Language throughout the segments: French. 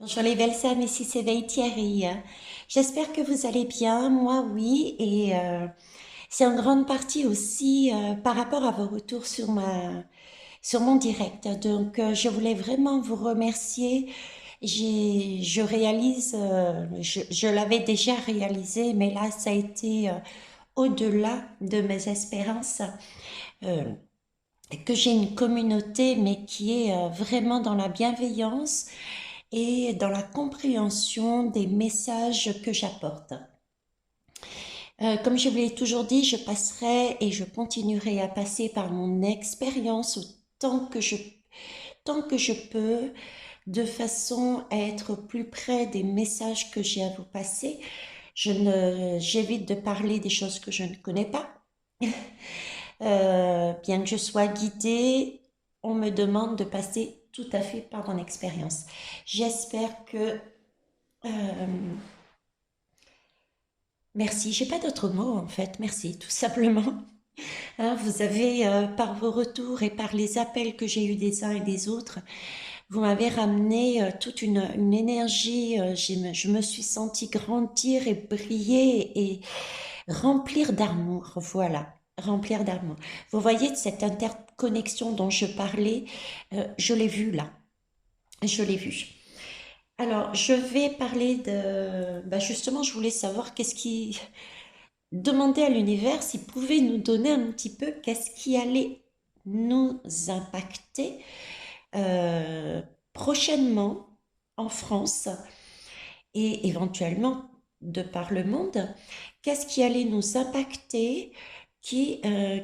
Bonjour les belles âmes, ici c'est Veille Thierry. J'espère que vous allez bien, moi oui, et c'est en grande partie aussi par rapport à vos retours sur mon direct. Donc je voulais vraiment vous remercier. Je réalise, je l'avais déjà réalisé, mais là ça a été au-delà de mes espérances. euh, que j'ai une communauté, mais qui est vraiment dans la bienveillance et dans la compréhension des messages que j'apporte. Comme je vous l'ai toujours dit, je passerai et je continuerai à passer par mon expérience tant que je peux, de façon à être plus près des messages que j'ai à vous passer. J'évite de parler des choses que je ne connais pas. Bien que je sois guidée, on me demande de passer tout à fait par mon expérience. J'espère que merci, j'ai pas d'autre mot en fait, merci tout simplement. Hein, vous avez, par vos retours et par les appels que j'ai eus des uns et des autres, vous m'avez ramené toute une énergie, je me suis sentie grandir et briller et remplir d'amour, voilà, remplir d'amour. Vous voyez cette interconnexion dont je parlais, je l'ai vue là, je l'ai vue. Alors, je vais parler de... Bah justement, je voulais savoir qu'est-ce qui... Demander à l'univers s'il pouvait nous donner un petit peu qu'est-ce qui allait nous impacter euh, prochainement en France et éventuellement de par le monde, qu'est-ce qui allait nous impacter qui, euh,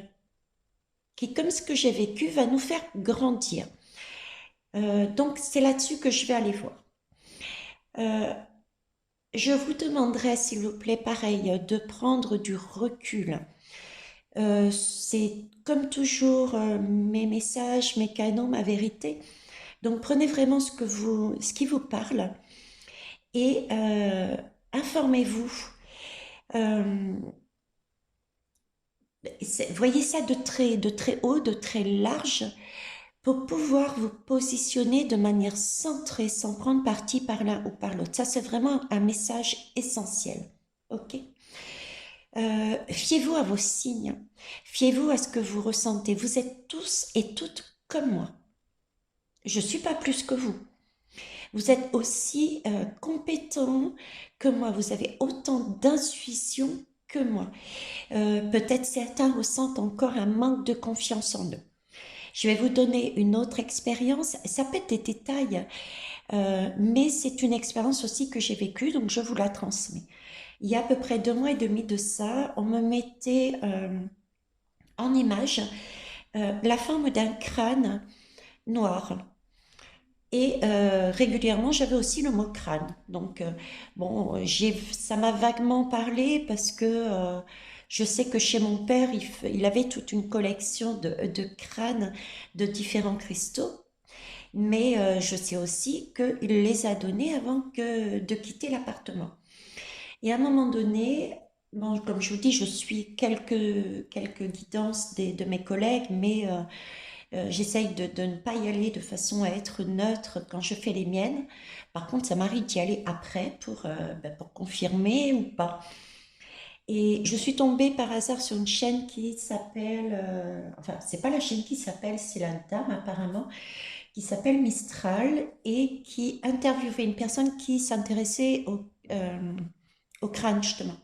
qui, comme ce que j'ai vécu, va nous faire grandir. Donc c'est là-dessus que je vais aller voir. Euh, je vous demanderai, s'il vous plaît, pareil, de prendre du recul. C'est comme toujours mes messages, mes canaux, ma vérité. Donc prenez vraiment ce qui vous parle et informez-vous. Euh, Voyez ça de très haut, de très large, pour pouvoir vous positionner de manière centrée, sans prendre parti par l'un ou par l'autre. Ça, c'est vraiment un message essentiel. OK? Fiez-vous à vos signes. Fiez-vous à ce que vous ressentez. Vous êtes tous et toutes comme moi. Je ne suis pas plus que vous. Vous êtes aussi compétent que moi. Vous avez autant d'intuition que moi. Peut-être certains ressentent encore un manque de confiance en eux. Je vais vous donner une autre expérience. Ça peut être des détails, mais c'est une expérience aussi que j'ai vécue, donc je vous la transmets. Il y a à peu près 2 mois et demi de ça, on me mettait en image la forme d'un crâne noir. Et régulièrement, j'avais aussi le mot crâne. Donc, bon, ça m'a vaguement parlé parce que je sais que chez mon père, il avait toute une collection de crânes de différents cristaux. Mais je sais aussi qu'il les a donnés avant de quitter l'appartement. Et à un moment donné, bon, comme je vous dis, je suis quelques guidances de mes collègues, mais j'essaye de ne pas y aller de façon à être neutre quand je fais les miennes. Par contre, ça m'arrive d'y aller après pour confirmer ou pas. Et je suis tombée par hasard sur une chaîne qui s'appelle, enfin, c'est pas la chaîne qui s'appelle, c'est la dame apparemment, qui s'appelle Mistral et qui interviewait une personne qui s'intéressait au crâne justement.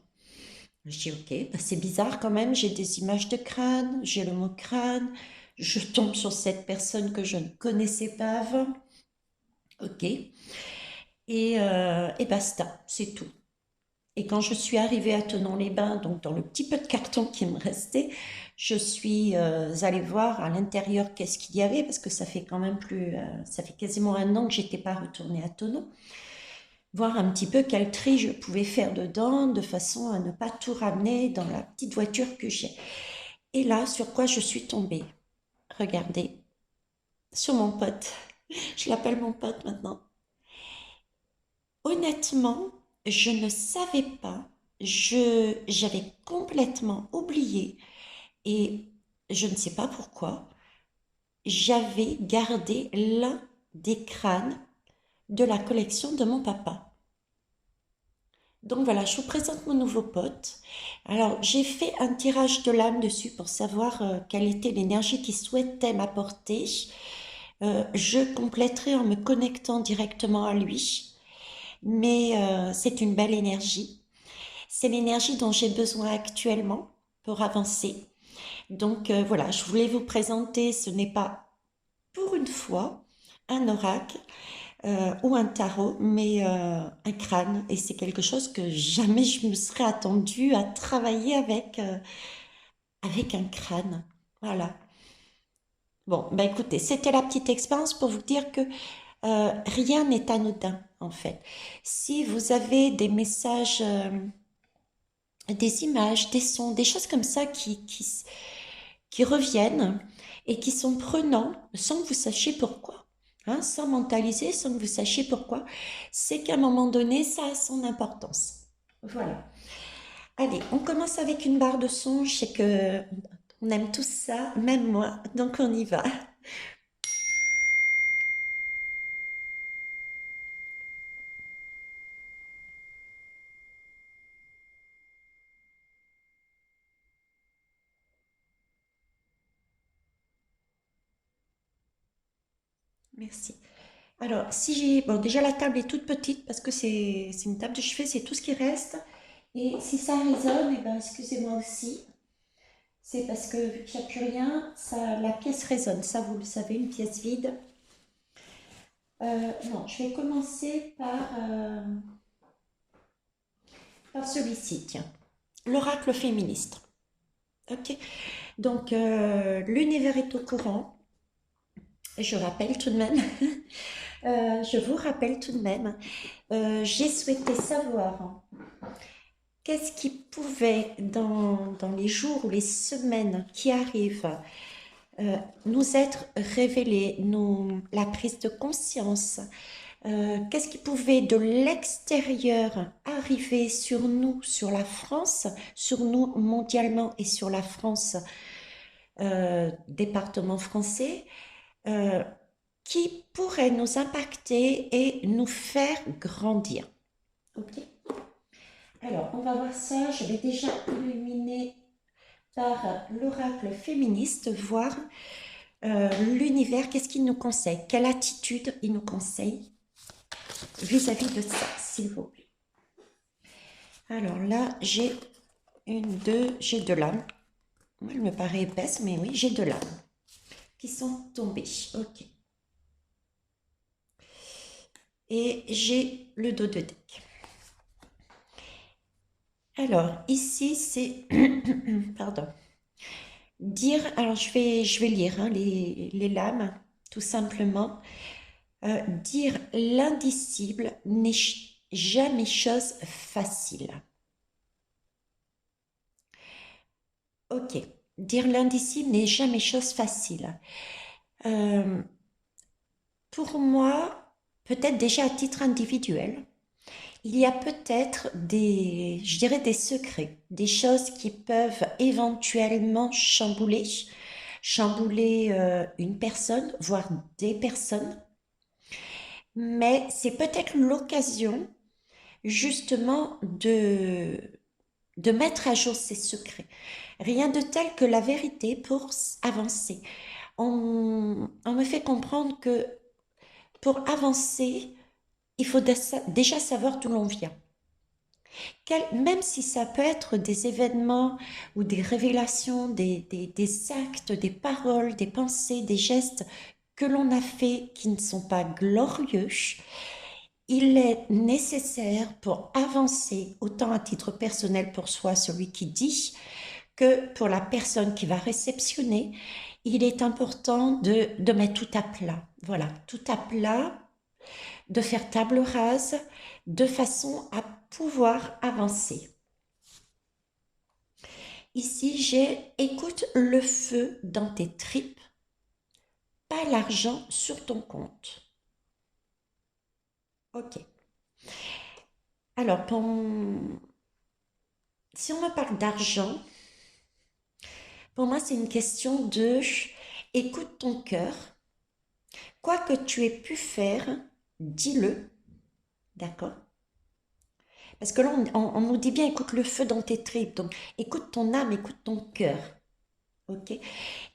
Je dis ok, bah, c'est bizarre quand même, j'ai des images de crâne, j'ai le mot crâne, je tombe sur cette personne que je ne connaissais pas avant, ok, et basta, c'est tout. Et quand je suis arrivée à Tenon-les-Bains, donc dans le petit peu de carton qui me restait, je suis allée voir à l'intérieur qu'est-ce qu'il y avait, parce que ça fait quand même ça fait quasiment un an que j'étais pas retournée à Tenon, voir un petit peu quel tri je pouvais faire dedans, de façon à ne pas tout ramener dans la petite voiture que j'ai. Et là, sur quoi je suis tombée? Regardez, sur mon pote. Je l'appelle mon pote maintenant. Honnêtement, je ne savais pas. J'avais complètement oublié et je ne sais pas pourquoi. J'avais gardé l'un des crânes de la collection de mon papa. Donc voilà, je vous présente mon nouveau pote. Alors, j'ai fait un tirage de l'âme dessus pour savoir quelle était l'énergie qu'il souhaitait m'apporter. Je compléterai en me connectant directement à lui. Mais c'est une belle énergie. C'est l'énergie dont j'ai besoin actuellement pour avancer. Donc voilà, je voulais vous présenter, ce n'est pas pour une fois un oracle ou un tarot, mais un crâne. Et c'est quelque chose que jamais je me serais attendue à travailler avec un crâne. Voilà. Bon, bah écoutez, c'était la petite expérience pour vous dire que rien n'est anodin en fait. Si vous avez des messages, des images, des sons, des choses comme ça qui reviennent et qui sont prenants sans que vous sachiez pourquoi, hein, sans mentaliser, sans que vous sachiez pourquoi, c'est qu'à un moment donné, ça a son importance. Voilà. Allez, on commence avec une barre de son. Je sais que on aime tous ça, même moi, donc on y va. Merci. Alors, si j'ai... Bon, déjà la table est toute petite parce que c'est une table de chevet, c'est tout ce qui reste. Et si ça résonne, eh ben, excusez-moi aussi. C'est parce que vu qu'il n'y a plus rien, ça, la pièce résonne. Ça, vous le savez, une pièce vide. Non, je vais commencer par celui-ci, tiens. L'oracle féministe. Ok. Donc, l'univers est au courant. Je rappelle tout de même, je vous rappelle tout de même, j'ai souhaité savoir qu'est-ce qui pouvait, dans les jours ou les semaines qui arrivent, nous être révélé, la prise de conscience, qu'est-ce qui pouvait de l'extérieur arriver sur nous, sur la France, sur nous mondialement et sur la France, département français, euh, qui pourrait nous impacter et nous faire grandir. Ok. Alors, on va voir ça. Je vais déjà illuminer par l'oracle féministe, voir l'univers, qu'est-ce qu'il nous conseille, quelle attitude il nous conseille vis-à-vis de ça, s'il vous plaît. Alors là, j'ai j'ai deux lames. Elle me paraît épaisse, mais oui, j'ai deux lames qui sont tombées. Ok. Et j'ai le dos de deck. Alors, ici, c'est... Pardon. Dire... Alors, je vais lire hein, les lames, tout simplement. Dire l'indicible n'est jamais chose facile. Ok. Dire l'indicible n'est jamais chose facile. Euh, pour moi, peut-être déjà à titre individuel, il y a peut-être je dirais des secrets, des choses qui peuvent éventuellement chambouler une personne, voire des personnes. Mais c'est peut-être l'occasion justement de mettre à jour ces secrets. Rien de tel que la vérité pour avancer. On me fait comprendre que pour avancer, il faut déjà savoir d'où l'on vient. Même si ça peut être des événements ou des révélations, des actes, des paroles, des pensées, des gestes que l'on a fait qui ne sont pas glorieux, il est nécessaire pour avancer, autant à titre personnel pour soi, celui qui dit, que pour la personne qui va réceptionner, il est important de mettre tout à plat. Voilà, tout à plat, de faire table rase, de façon à pouvoir avancer. Ici, j'ai écoute le feu dans tes tripes, pas l'argent sur ton compte. Ok. Alors, si on me parle d'argent, pour moi, c'est une question de écoute ton cœur. Quoi que tu aies pu faire, dis-le, d'accord? Parce que là, on nous dit bien, écoute le feu dans tes tripes. Donc, écoute ton âme, écoute ton cœur. Ok?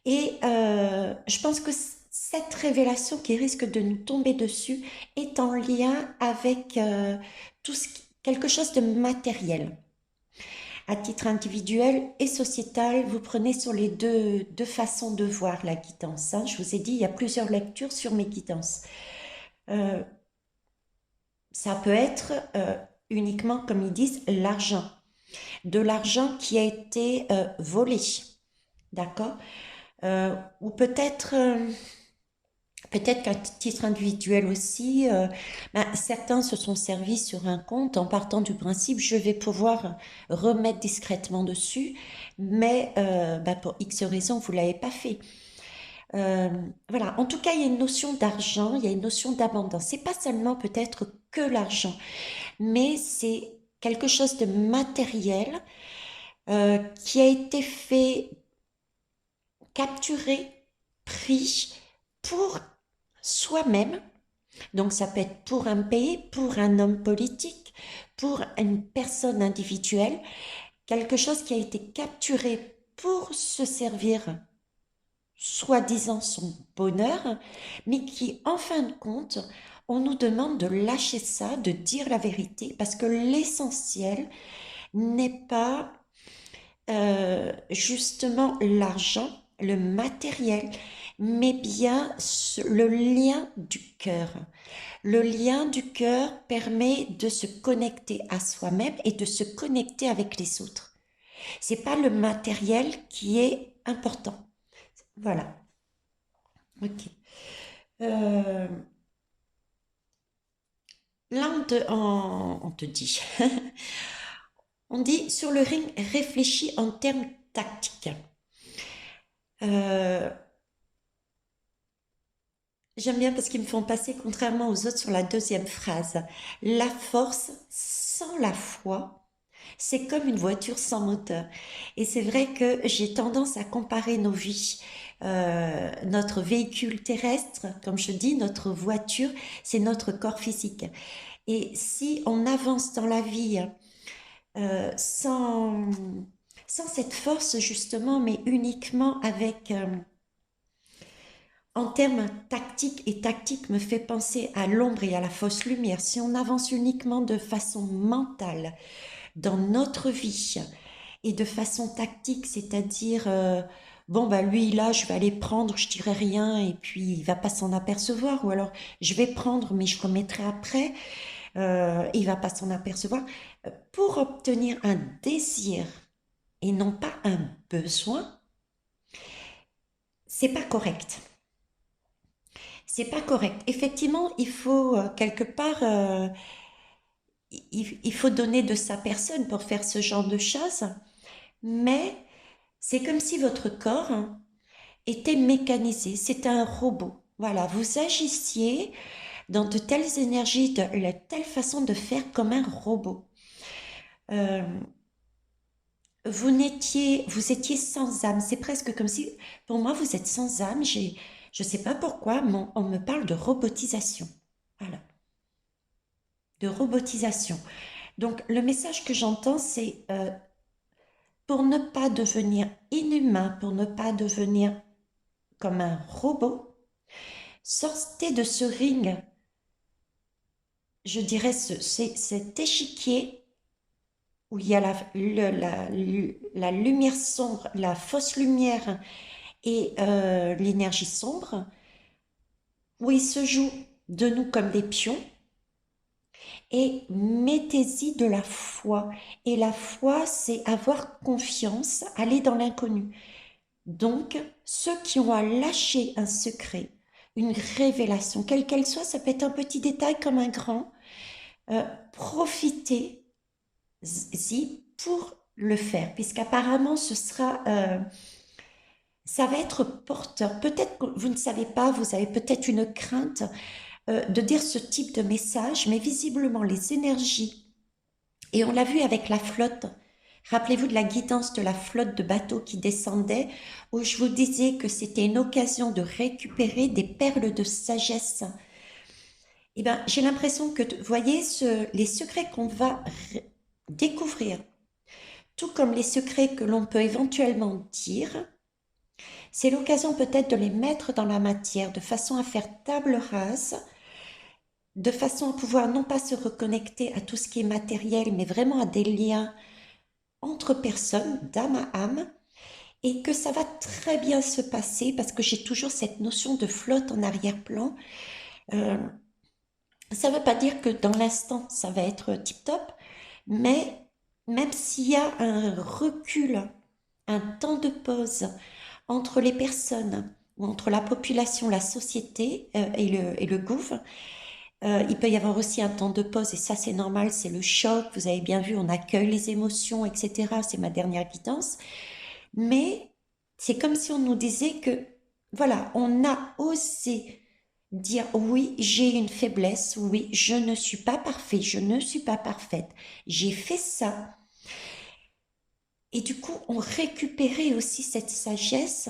Et je pense que cette révélation qui risque de nous tomber dessus est en lien avec quelque chose de matériel. À titre individuel et sociétal, vous prenez sur les deux façons de voir la guidance, hein. Je vous ai dit, il y a plusieurs lectures sur mes guidances. Euh, Ça peut être uniquement, comme ils disent, l'argent. De l'argent qui a été volé, d'accord? Ou peut-être qu'à titre individuel aussi, ben, certains se sont servis sur un compte en partant du principe je vais pouvoir remettre discrètement dessus, mais ben, pour X raisons, vous ne l'avez pas fait. Euh, voilà, en tout cas, il y a une notion d'argent, il y a une notion d'abondance. C'est pas seulement peut-être que l'argent, mais c'est quelque chose de matériel qui a été fait, capturé, pris pour soi-même. Donc ça peut être pour un pays, pour un homme politique, pour une personne individuelle, quelque chose qui a été capturé pour se servir, soi-disant son bonheur, mais qui, en fin de compte, on nous demande de lâcher ça, de dire la vérité, parce que l'essentiel n'est pas justement l'argent, le matériel, mais bien le lien du cœur. Le lien du cœur permet de se connecter à soi-même et de se connecter avec les autres. C'est pas le matériel qui est important. Voilà. Ok. Euh, Là, on te dit, on dit sur le ring, réfléchis en termes tactiques. Euh, J'aime bien parce qu'ils me font passer, contrairement aux autres, sur la deuxième phrase. La force sans la foi, c'est comme une voiture sans moteur. Et c'est vrai que j'ai tendance à comparer nos vies. Notre véhicule terrestre, comme je dis, notre voiture, c'est notre corps physique. Et si on avance dans la vie sans cette force, justement, mais uniquement avec en termes tactiques, et tactique me fait penser à l'ombre et à la fausse lumière, si on avance uniquement de façon mentale dans notre vie et de façon tactique, c'est-à-dire, bon, bah lui, là, je vais aller prendre, je dirai rien, et puis il va pas s'en apercevoir, ou alors je vais prendre, mais je remettrai après, il va pas s'en apercevoir. Pour obtenir un désir et non pas un besoin, c'est pas correct. C'est pas correct. Effectivement, il faut quelque part, il faut donner de sa personne pour faire ce genre de choses, mais c'est comme si votre corps était mécanisé, c'est un robot. Voilà, vous agissiez dans de telles énergies, de la telle façon de faire comme un robot. Euh, vous étiez sans âme. C'est presque comme si, pour moi, vous êtes sans âme. Je ne sais pas pourquoi, mais on me parle de robotisation. Voilà, de robotisation. Donc, le message que j'entends, c'est pour ne pas devenir inhumain, pour ne pas devenir comme un robot, sortez de ce ring, je dirais cet échiquier où il y a la lumière sombre, la fausse lumière et l'énergie sombre, où il se joue de nous comme des pions, et mettez-y de la foi. Et la foi, c'est avoir confiance, aller dans l'inconnu. Donc, ceux qui ont à lâcher un secret, une révélation, quelle qu'elle soit, ça peut être un petit détail comme un grand, profitez-y pour le faire, puisqu'apparemment ça va être porteur. Peut-être que vous ne savez pas, vous avez peut-être une crainte de dire ce type de message, mais visiblement les énergies, et on l'a vu avec la flotte. Rappelez-vous de la guidance de la flotte de bateaux qui descendait, où je vous disais que c'était une occasion de récupérer des perles de sagesse. Eh ben, j'ai l'impression que, vous voyez, les secrets qu'on va découvrir, tout comme les secrets que l'on peut éventuellement dire, c'est l'occasion peut-être de les mettre dans la matière de façon à faire table rase, de façon à pouvoir non pas se reconnecter à tout ce qui est matériel, mais vraiment à des liens entre personnes, d'âme à âme, et que ça va très bien se passer parce que j'ai toujours cette notion de flotte en arrière-plan. Euh, Ça ne veut pas dire que dans l'instant, ça va être tip-top, mais même s'il y a un recul, un temps de pause entre les personnes ou entre la population, la société et le gouv, il peut y avoir aussi un temps de pause et ça c'est normal, c'est le choc, vous avez bien vu, on accueille les émotions, etc. C'est ma dernière guidance. Mais c'est comme si on nous disait que, voilà, on a osé dire oui, j'ai une faiblesse, oui, je ne suis pas parfait, je ne suis pas parfaite, j'ai fait ça. Et du coup, on récupérait aussi cette sagesse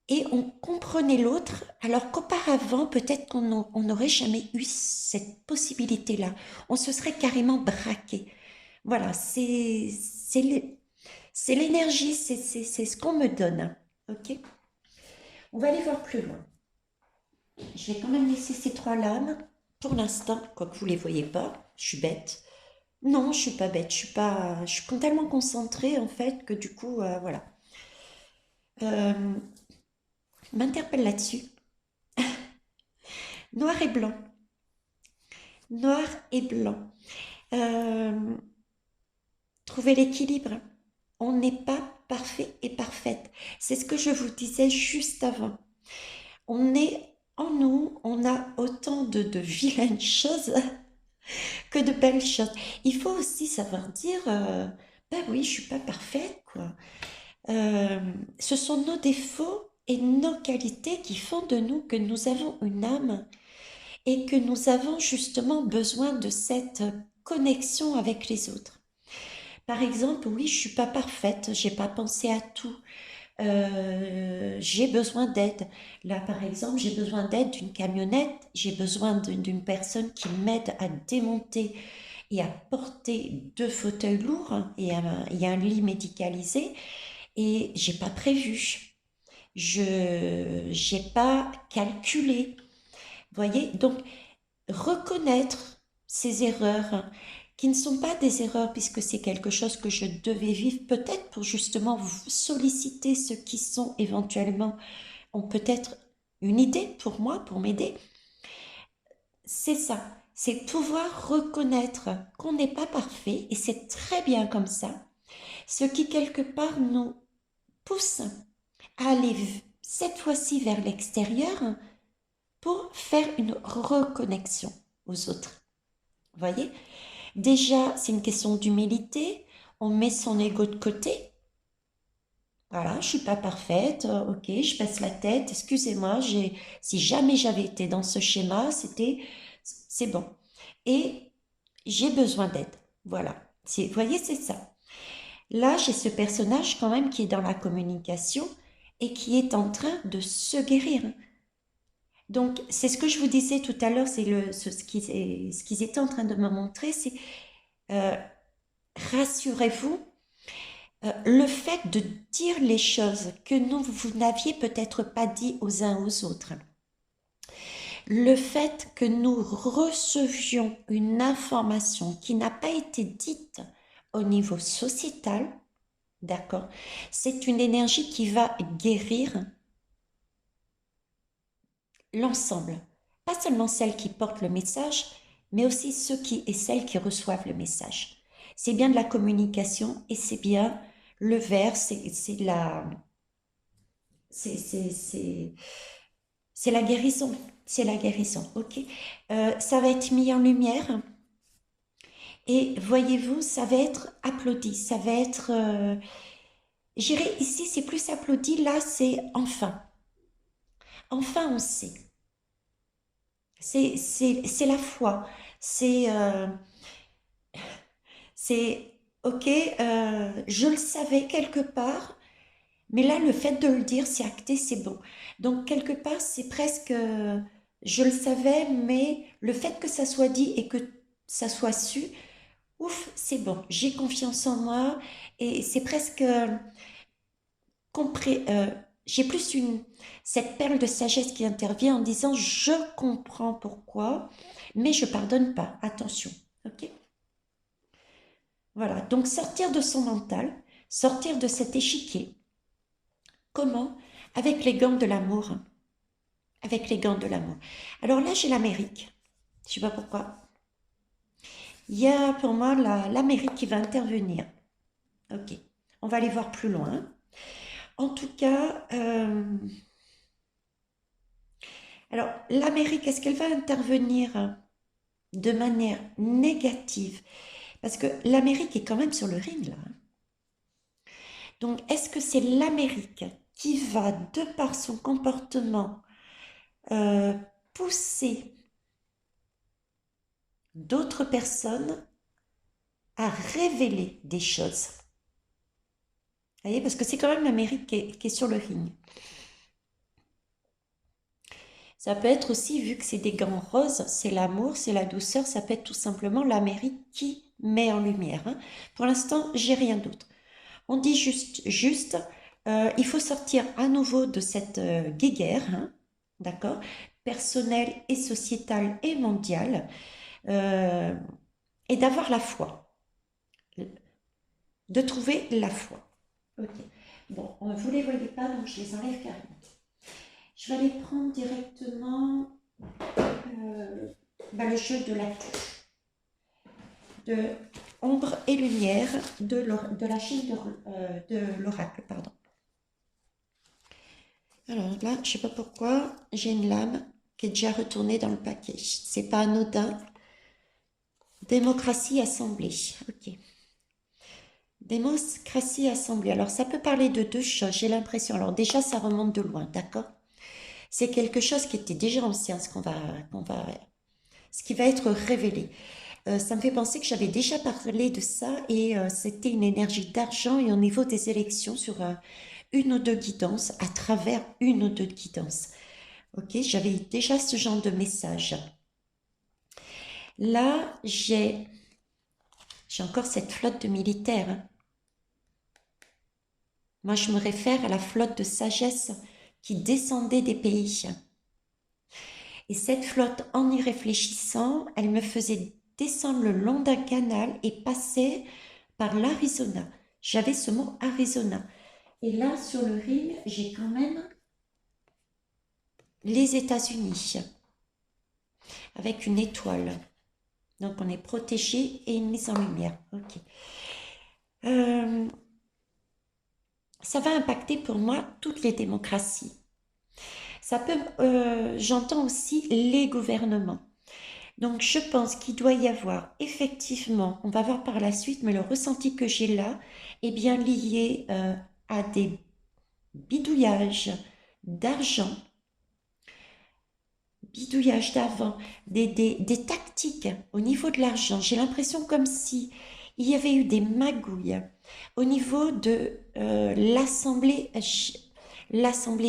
et on comprenait l'autre, alors qu'auparavant, peut-être on n'aurait jamais eu cette possibilité-là. On se serait carrément braqué. Voilà, c'est l'énergie, c'est ce qu'on me donne. Ok? On va aller voir plus loin. Je vais quand même laisser ces trois lames pour l'instant, quoique vous ne les voyez pas. Je suis bête. Non, je suis pas bête. Je suis tellement concentrée en fait que du coup, voilà. Euh, M'interpelle là-dessus. Noir et blanc. Noir et blanc. Euh, Trouver l'équilibre. On n'est pas parfait et parfaite. C'est ce que je vous disais juste avant. On est en nous, on a autant de vilaines choses que de belles choses. Il faut aussi savoir dire, ben oui, je suis pas parfaite, quoi. Euh, Ce sont nos défauts et nos qualités qui font de nous que nous avons une âme et que nous avons justement besoin de cette connexion avec les autres. Par exemple, oui, je suis pas parfaite, j'ai pas pensé à tout. J'ai besoin d'aide. Là, par exemple, j'ai besoin d'aide d'une camionnette, j'ai besoin d'une personne qui m'aide à démonter et à porter deux fauteuils lourds hein, et un lit médicalisé et j'ai pas prévu. Je j'ai pas calculé. Vous voyez? Donc, reconnaître ces erreurs hein, qui ne sont pas des erreurs puisque c'est quelque chose que je devais vivre peut-être pour justement solliciter ceux qui sont éventuellement ont peut-être une idée pour moi, pour m'aider. C'est ça, c'est pouvoir reconnaître qu'on n'est pas parfait et c'est très bien comme ça, ce qui quelque part nous pousse à aller cette fois-ci vers l'extérieur pour faire une reconnexion aux autres. Vous voyez? Déjà, c'est une question d'humilité. On met son ego de côté. Voilà, je suis pas parfaite. Ok, je baisse la tête. Excusez-moi, si jamais j'avais été dans ce schéma, c'est bon. Et j'ai besoin d'aide. Voilà. Vous voyez, c'est ça. Là, j'ai ce personnage quand même qui est dans la communication et qui est en train de se guérir. Donc, c'est ce que je vous disais tout à l'heure, c'est ce qu'ils étaient en train de me montrer, c'est euh, rassurez-vous, le fait de dire les choses que vous n'aviez peut-être pas dit aux uns aux autres, le fait que nous recevions une information qui n'a pas été dite au niveau sociétal, d'accord, c'est une énergie qui va guérir l'ensemble. Pas seulement celle qui porte le message, mais aussi ceux qui et celles qui reçoivent le message. C'est bien de la communication et c'est bien le verre, c'est, c'est, c'est, c'est la guérison. C'est la guérison, ok. Ça va être mis en lumière et voyez-vous, ça va être applaudi, ça va être, j'irai ici, c'est plus applaudi, là c'est enfin. Enfin on sait. C'est la foi. C'est c'est ok, je le savais quelque part, mais là, le fait de le dire, c'est acté, c'est bon. Donc, quelque part, c'est presque. Je le savais, mais le fait que ça soit dit et que ça soit su, ouf, c'est bon. J'ai confiance en moi et c'est presque compré- euh, j'ai plus cette perle de sagesse qui intervient en disant je comprends pourquoi, mais je pardonne pas. Attention, ok? Voilà. Donc sortir de son mental, sortir de cet échiquier. Comment? Avec les gants de l'amour. Avec les gants de l'amour. Alors là, j'ai l'Amérique. Je sais pas pourquoi. Il y a pour moi l'Amérique qui va intervenir. Ok. On va aller voir plus loin. En tout cas, alors l'Amérique, est-ce qu'elle va intervenir de manière négative? Parce que l'Amérique est quand même sur le ring là. Donc, est-ce que c'est l'Amérique qui va, de par son comportement, euh, pousser d'autres personnes à révéler des choses? Vous voyez, parce que c'est quand même l'Amérique qui est sur le ring. Ça peut être aussi, vu que c'est des gants roses, c'est l'amour, c'est la douceur, ça peut être tout simplement l'Amérique qui met en lumière. Hein. Pour l'instant, j'ai rien d'autre. On dit juste, il faut sortir à nouveau de cette guéguerre, hein, d'accord, personnelle et sociétale et mondiale, euh, et d'avoir la foi, de trouver la foi. Ok. Bon, vous les voyez pas, donc je les enlève carrément. Je vais aller prendre directement le jeu de la de ombre et lumière de la chaîne de l'oracle, pardon. Alors là, je ne sais pas pourquoi, j'ai une lame qui est déjà retournée dans le paquet. C'est pas anodin. Démocratie assemblée. Ok. Démocratie assemblée. Alors ça peut parler de deux choses, j'ai l'impression. Alors déjà, ça remonte de loin, d'accord? C'est quelque chose qui était déjà ancien, ce qui va être révélé. Ça me fait penser que j'avais déjà parlé de ça et c'était une énergie d'argent et au niveau des élections sur une ou deux guidances, à travers une ou deux guidances. Ok, j'avais déjà ce genre de message. Là, j'ai encore cette flotte de militaires. Hein. Moi, je me réfère à la flotte de sagesse qui descendait des pays. Et cette flotte, en y réfléchissant, elle me faisait descendre le long d'un canal et passer par l'Arizona. J'avais ce mot Arizona. Et là, sur le ring, j'ai quand même les États-Unis avec une étoile. Donc, on est protégé et une mise en lumière. Ok. Ça va impacter pour moi toutes les démocraties. Ça peut, j'entends aussi les gouvernements. Donc, je pense qu'il doit y avoir effectivement, on va voir par la suite, mais le ressenti que j'ai là est bien lié à des bidouillages d'argent, bidouillages d'avant, des tactiques au niveau de l'argent. J'ai l'impression comme si il y avait eu des magouilles au niveau de l'Assemblée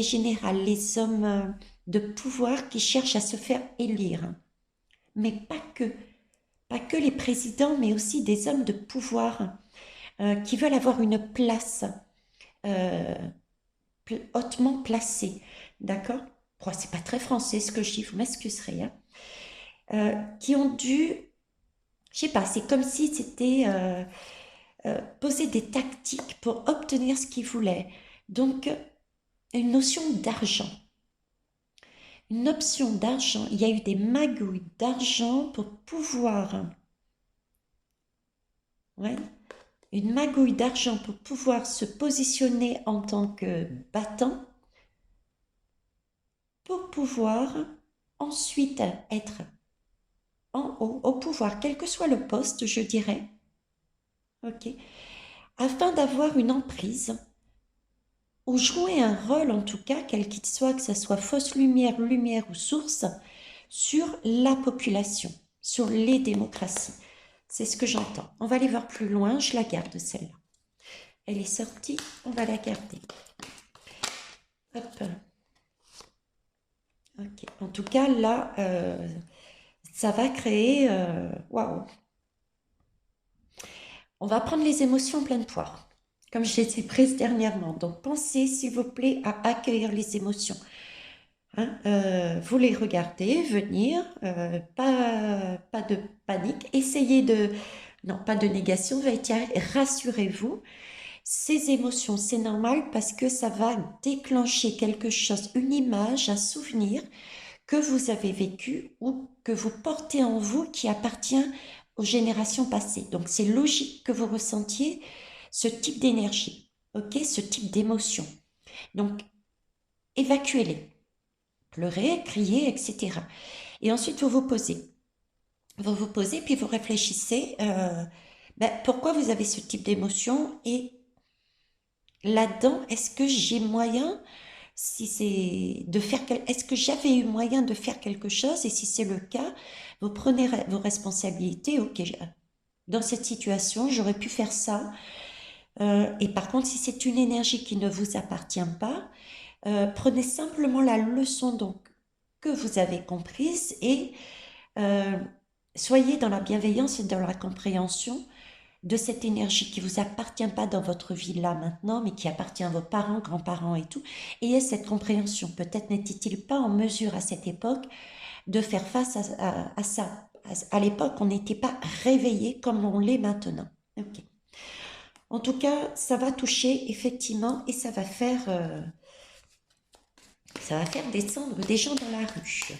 générale, les hommes de pouvoir qui cherchent à se faire élire. Mais pas que les présidents, mais aussi des hommes de pouvoir qui veulent avoir une place euh, hautement placée. D'accord? Bon, c'est pas très français ce que je dis, vous m'excuserez. Hein. Qui ont dû, je sais pas, c'est comme si c'était poser des tactiques pour obtenir ce qu'ils voulaient. Donc, une notion d'argent. Une option d'argent. Il y a eu des magouilles d'argent pour pouvoir, ouais, une magouille d'argent pour pouvoir se positionner en tant que battant, pour pouvoir ensuite être en haut, au pouvoir, quel que soit le poste, je dirais, ok, afin d'avoir une emprise ou jouer un rôle en tout cas, quel qu'il soit, que ce soit fausse lumière, lumière ou source, sur la population, sur les démocraties. C'est ce que j'entends. On va aller voir plus loin, je la garde celle-là. Elle est sortie, on va la garder. Hop. Ok. En tout cas, là, ça va créer... Waouh! On va prendre les émotions en pleine poire, comme je les ai prises dernièrement. Donc, pensez, s'il vous plaît, à accueillir les émotions. Hein, vous les regardez venir, pas de panique. Essayez de... Non, pas de négation, rassurez-vous. Ces émotions, c'est normal parce que ça va déclencher quelque chose, une image, un souvenir que vous avez vécu ou que vous portez en vous qui appartient aux générations passées. Donc, c'est logique que vous ressentiez ce type d'énergie, ok, ce type d'émotion. Donc, évacuez-les, pleurez, criez, etc. Et ensuite, vous vous posez. Vous vous posez, puis vous réfléchissez, pourquoi vous avez ce type d'émotion et là-dedans, est-ce que j'ai moyen, si c'est de faire, est-ce que j'avais eu moyen de faire quelque chose? Et si c'est le cas, vous prenez vos responsabilités. Ok, dans cette situation, j'aurais pu faire ça. Et par contre, si c'est une énergie qui ne vous appartient pas, prenez simplement la leçon donc que vous avez comprise et euh, soyez dans la bienveillance et dans la compréhension de cette énergie qui vous appartient pas dans votre vie là maintenant, mais qui appartient à vos parents, grands-parents et tout. Ayez cette compréhension. Peut-être n'était-il pas en mesure à cette époque de faire face à ça. À l'époque, on n'était pas réveillé comme on l'est maintenant. Ok. En tout cas, ça va toucher effectivement et ça va faire descendre des gens dans la rue.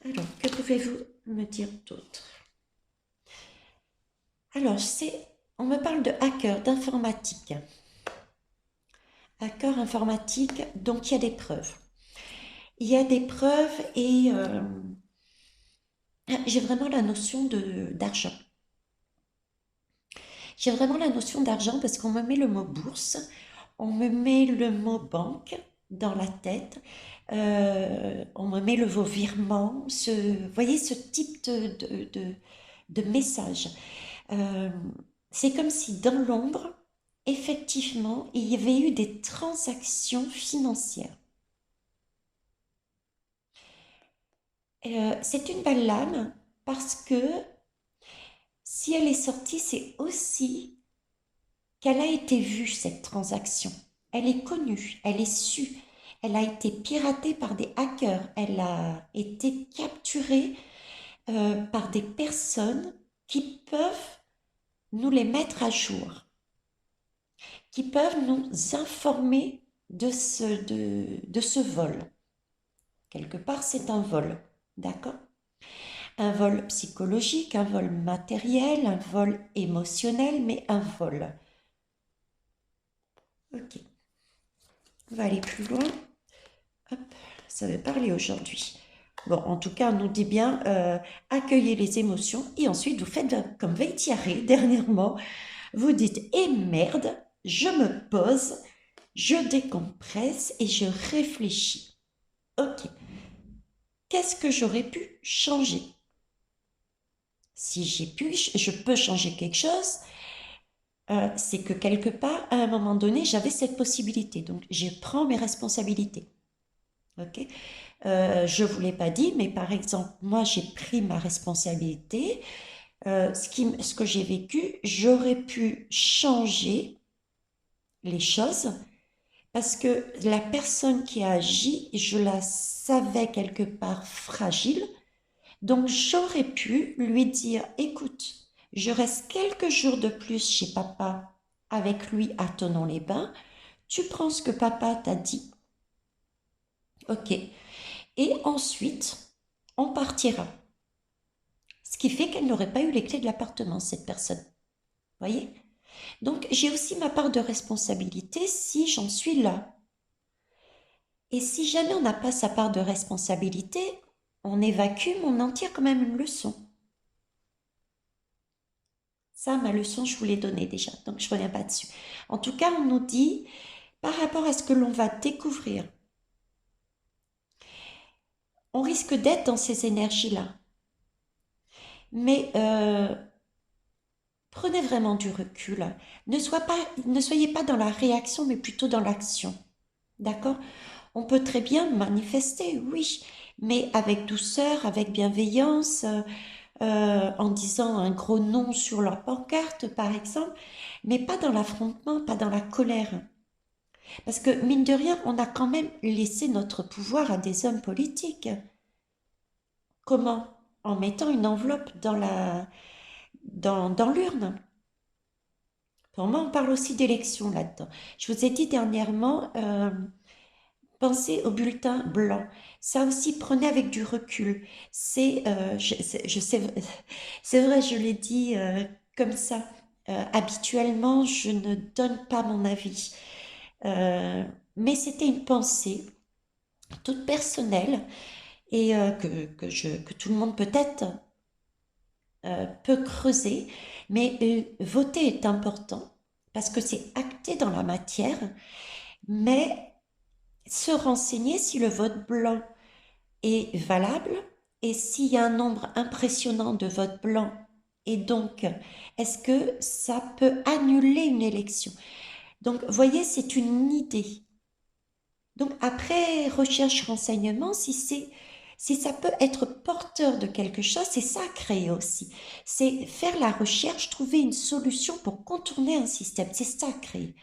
Alors, que pouvez-vous me dire d'autre? Alors, on me parle de hacker, d'informatique. Hacker informatique, donc il y a des preuves. Il y a des preuves et j'ai vraiment la notion d'argent. J'ai vraiment la notion d'argent parce qu'on me met le mot bourse, on me met le mot banque dans la tête, on me met le mot virement, vous voyez ce type de message. Euh, c'est comme si dans l'ombre, effectivement, il y avait eu des transactions financières. C'est une belle lame parce que si elle est sortie, c'est aussi qu'elle a été vue, cette transaction. Elle est connue, elle est sue, elle a été piratée par des hackers, elle a été capturée par des personnes qui peuvent nous les mettre à jour, qui peuvent nous informer de ce vol. Quelque part, c'est un vol, d'accord? Un vol psychologique, un vol matériel, un vol émotionnel, mais un vol. Ok, on va aller plus loin. Hop, ça veut parler aujourd'hui. Bon, en tout cas, on nous dit bien accueillez les émotions et ensuite vous faites comme Veitiaré dernièrement. Vous dites eh merde, je me pose, je décompresse et je réfléchis. Ok, qu'est-ce que j'aurais pu changer? Si je peux changer quelque chose, c'est que quelque part, à un moment donné, j'avais cette possibilité. Donc, je prends mes responsabilités. Ok, je ne vous l'ai pas dit, mais par exemple, moi, j'ai pris ma responsabilité. Ce que j'ai vécu, j'aurais pu changer les choses parce que la personne qui a agi, je la savais quelque part fragile. Donc, j'aurais pu lui dire, écoute, je reste quelques jours de plus chez papa avec lui à Tonon-les-Bains. Tu prends ce que papa t'a dit. Ok. Et ensuite, on partira. Ce qui fait qu'elle n'aurait pas eu les clés de l'appartement, cette personne. Voyez? Donc, j'ai aussi ma part de responsabilité si j'en suis là. Et si jamais on n'a pas sa part de responsabilité, on évacue, mais on en tire quand même une leçon. Ça, ma leçon, je vous l'ai donnée déjà, donc je ne reviens pas dessus. En tout cas, on nous dit, par rapport à ce que l'on va découvrir, on risque d'être dans ces énergies-là. Mais prenez vraiment du recul. Ne soyez pas dans la réaction, mais plutôt dans l'action. D'accord? On peut très bien manifester, oui, mais avec douceur, avec bienveillance, en disant un gros non sur leur pancarte, par exemple, mais pas dans l'affrontement, pas dans la colère. Parce que, mine de rien, on a quand même laissé notre pouvoir à des hommes politiques. Comment? En mettant une enveloppe dans l'urne. Pour moi, on parle aussi d'élection là-dedans. Je vous ai dit dernièrement, pensez au bulletin blanc. Ça aussi, prenez avec du recul. Je sais, c'est vrai, je l'ai dit comme ça. Habituellement, je ne donne pas mon avis. Euh, mais c'était une pensée toute personnelle et que tout le monde peut-être peut creuser. Mais voter est important parce que c'est acté dans la matière, mais se renseigner si le vote blanc est valable et s'il y a un nombre impressionnant de votes blancs et donc est-ce que ça peut annuler une élection. Donc voyez, c'est une idée. Donc après recherche renseignement, si ça peut être porteur de quelque chose, c'est ça créer aussi. C'est faire la recherche, trouver une solution pour contourner un système. C'est ça créer.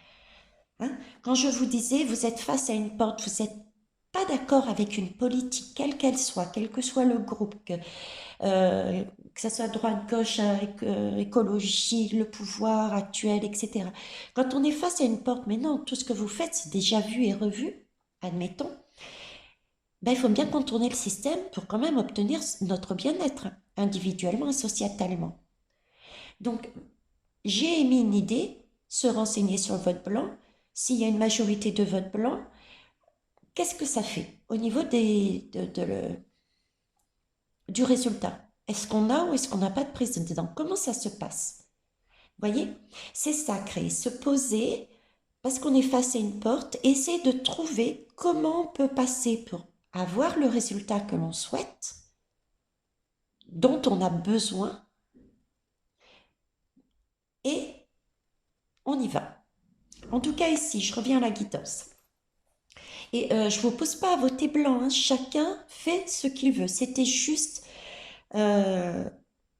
Hein. Quand je vous disais, vous êtes face à une porte, vous n'êtes pas d'accord avec une politique, quelle qu'elle soit, quel que soit le groupe, que ce soit droite, gauche, écologie, le pouvoir actuel, etc. Quand on est face à une porte, mais non, tout ce que vous faites, c'est déjà vu et revu, admettons, ben, il faut bien contourner le système pour quand même obtenir notre bien-être, individuellement et sociétalement. Donc, j'ai émis une idée, se renseigner sur le vote blanc. S'il y a une majorité de vote blanc, qu'est-ce que ça fait au niveau du résultat? Est-ce qu'on a ou est-ce qu'on n'a pas de président? Comment ça se passe? Vous voyez? C'est ça, créer, se poser, parce qu'on est face à une porte, essayer de trouver comment on peut passer pour avoir le résultat que l'on souhaite, dont on a besoin, et on y va. En tout cas, ici, je reviens à la guidance. Et je ne vous pousse pas à voter blanc, hein. Chacun fait ce qu'il veut. C'était juste euh,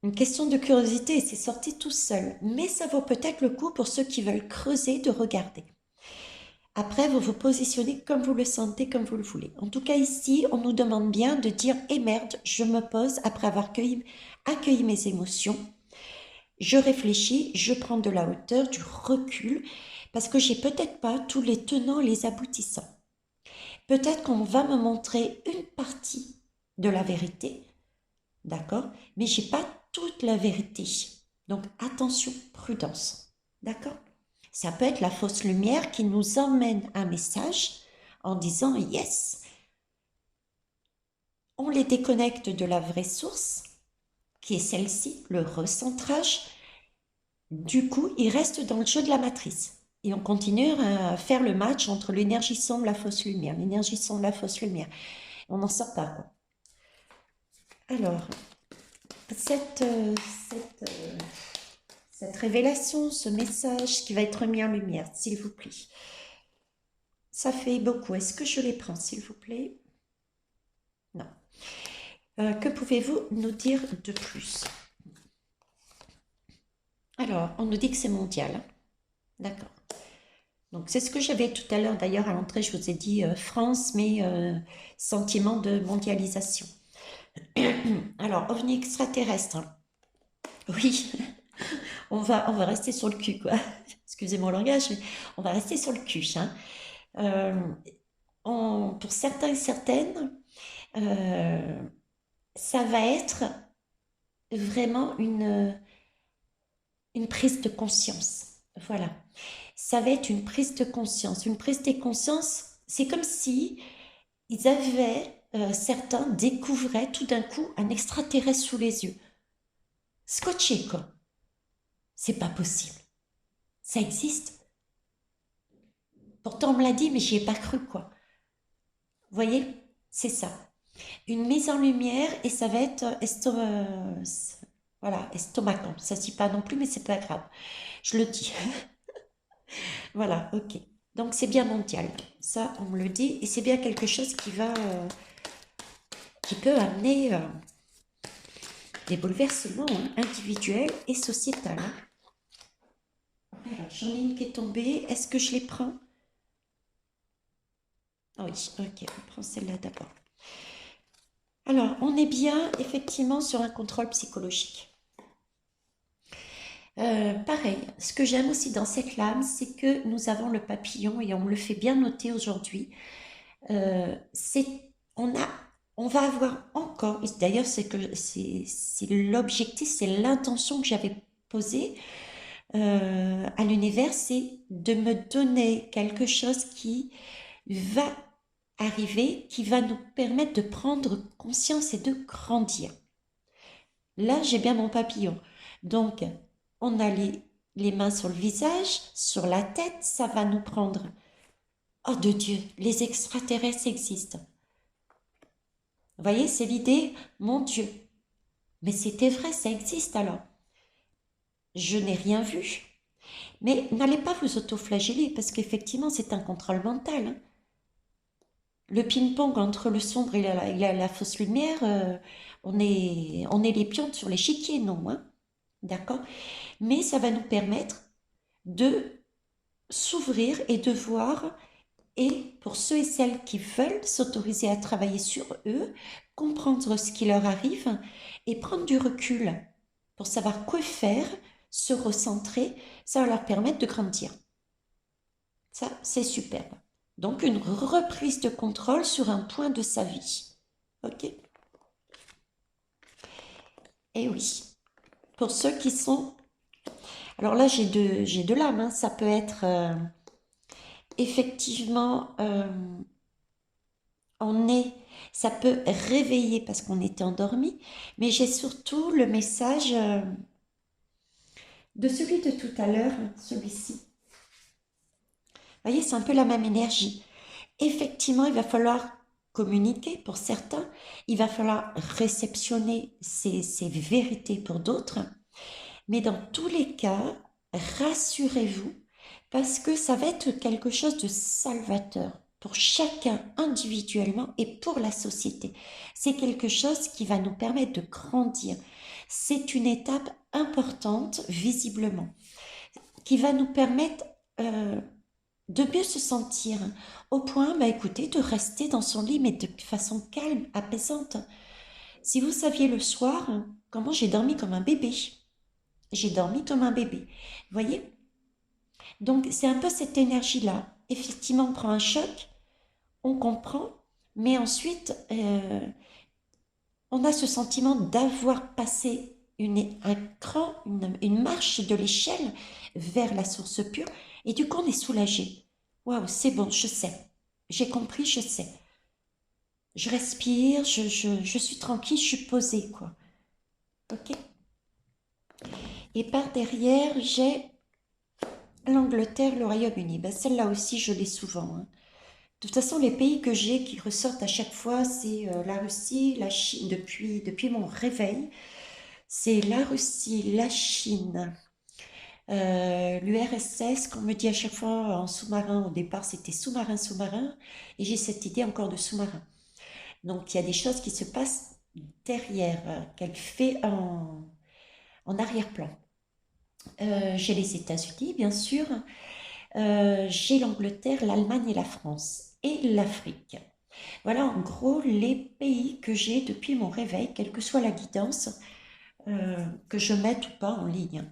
une question de curiosité et c'est sorti tout seul. Mais ça vaut peut-être le coup pour ceux qui veulent creuser de regarder. Après, vous vous positionnez comme vous le sentez, comme vous le voulez. En tout cas, ici, on nous demande bien de dire « Eh merde, je me pose après avoir accueilli mes émotions. Je réfléchis, je prends de la hauteur, du recul, parce que j'ai peut-être pas tous les tenants et les aboutissants. Peut-être qu'on va me montrer une partie de la vérité, d'accord? Mais j'ai pas toute la vérité. Donc attention, prudence, d'accord? Ça peut être la fausse lumière qui nous emmène un message en disant yes. On les déconnecte de la vraie source, qui est celle-ci, le recentrage. Du coup, ils restent dans le jeu de la matrice. Et on continue à faire le match entre l'énergie sombre, la fausse lumière, l'énergie sombre, la fausse lumière. On n'en sort pas, quoi. Alors, cette, euh, cette, euh, cette révélation, ce message qui va être mis en lumière, s'il vous plaît. Ça fait beaucoup. Est-ce que je les prends, s'il vous plaît? Non. Que pouvez-vous nous dire de plus? Alors, on nous dit que c'est mondial. Hein. D'accord. Donc, c'est ce que j'avais tout à l'heure. D'ailleurs, à l'entrée, je vous ai dit France, mais sentiment de mondialisation. Alors, ovni extraterrestre. Hein. Oui, on va rester sur le cul, quoi. Excusez mon langage, mais on va rester sur le cul. Hein. Euh, pour certains et certaines, euh, ça va être vraiment une prise de conscience. Voilà. Ça va être une prise de conscience. Une prise de conscience, c'est comme si ils avaient, certains découvraient tout d'un coup un extraterrestre sous les yeux. Scotché, quoi. C'est pas possible. Ça existe. Pourtant, on me l'a dit, mais j'y ai pas cru, quoi. Vous voyez? C'est ça. Une mise en lumière et ça va être voilà, estomacant. Ça ne se dit pas non plus, mais c'est pas grave. Je le dis. Voilà, ok. Donc c'est bien mondial, ça on me le dit, et c'est bien quelque chose qui peut amener des bouleversements individuels et sociétals. Alors j'en ai une qui est tombée, est-ce que je les prends? Ah oui, ok, on prend celle-là d'abord. Alors on est bien effectivement sur un contrôle psychologique. Pareil, ce que j'aime aussi dans cette lame, c'est que nous avons le papillon et on me le fait bien noter aujourd'hui. C'est, on a, on va avoir encore, et d'ailleurs c'est l'objectif, c'est l'intention que j'avais posée à l'univers, c'est de me donner quelque chose qui va arriver, qui va nous permettre de prendre conscience et de grandir. Là, j'ai bien mon papillon. Donc, on a les mains sur le visage, sur la tête, ça va nous prendre. Oh de Dieu, les extraterrestres existent. Vous voyez, c'est l'idée, mon Dieu. Mais c'était vrai, ça existe alors. Je n'ai rien vu. Mais n'allez pas vous autoflageller parce qu'effectivement, c'est un contrôle mental. Hein. Le ping-pong entre le sombre et la fausse lumière, on est les pions sur l'échiquier, non hein. D'accord. Mais ça va nous permettre de s'ouvrir et de voir, et pour ceux et celles qui veulent s'autoriser à travailler sur eux, comprendre ce qui leur arrive et prendre du recul pour savoir quoi faire, se recentrer, ça va leur permettre de grandir. Ça, c'est superbe. Donc, une reprise de contrôle sur un point de sa vie. Ok. Et oui. Pour ceux qui sont... Alors là, j'ai deux lames. Hein. Ça peut être effectivement... on est... Ça peut réveiller parce qu'on était endormi. Mais j'ai surtout le message de celui de tout à l'heure, celui-ci. Vous voyez, c'est un peu la même énergie. Effectivement, il va falloir communiquer pour certains, il va falloir réceptionner ces vérités pour d'autres, mais dans tous les cas, rassurez-vous, parce que ça va être quelque chose de salvateur pour chacun individuellement et pour la société. C'est quelque chose qui va nous permettre de grandir. C'est une étape importante, visiblement, qui va nous permettre de mieux se sentir, au point, bah écoutez, de rester dans son lit, mais de façon calme, apaisante. Si vous saviez le soir, comment j'ai dormi comme un bébé. J'ai dormi comme un bébé. Vous voyez? Donc, c'est un peu cette énergie-là. Effectivement, on prend un choc, on comprend, mais ensuite, on a ce sentiment d'avoir passé un cran, une marche de l'échelle vers la source pure, et du coup, on est soulagé. Waouh, c'est bon, je sais. J'ai compris, je sais. Je respire, je suis tranquille, je suis posée, quoi. Ok. Et par derrière, j'ai l'Angleterre, le Royaume-Uni. Ben, celle-là aussi, je l'ai souvent. Hein. De toute façon, les pays que j'ai qui ressortent à chaque fois, c'est la Russie, la Chine, depuis mon réveil. C'est la Russie, la Chine, l'URSS, qu'on me dit à chaque fois en sous-marin. Au départ, c'était sous-marin, et j'ai cette idée encore de sous-marin. Donc, il y a des choses qui se passent derrière, qu'elle fait en arrière-plan. J'ai les États-Unis, bien sûr. J'ai l'Angleterre, l'Allemagne et la France. Et l'Afrique. Voilà en gros les pays que j'ai depuis mon réveil, quelle que soit la guidance que je mette ou pas en ligne.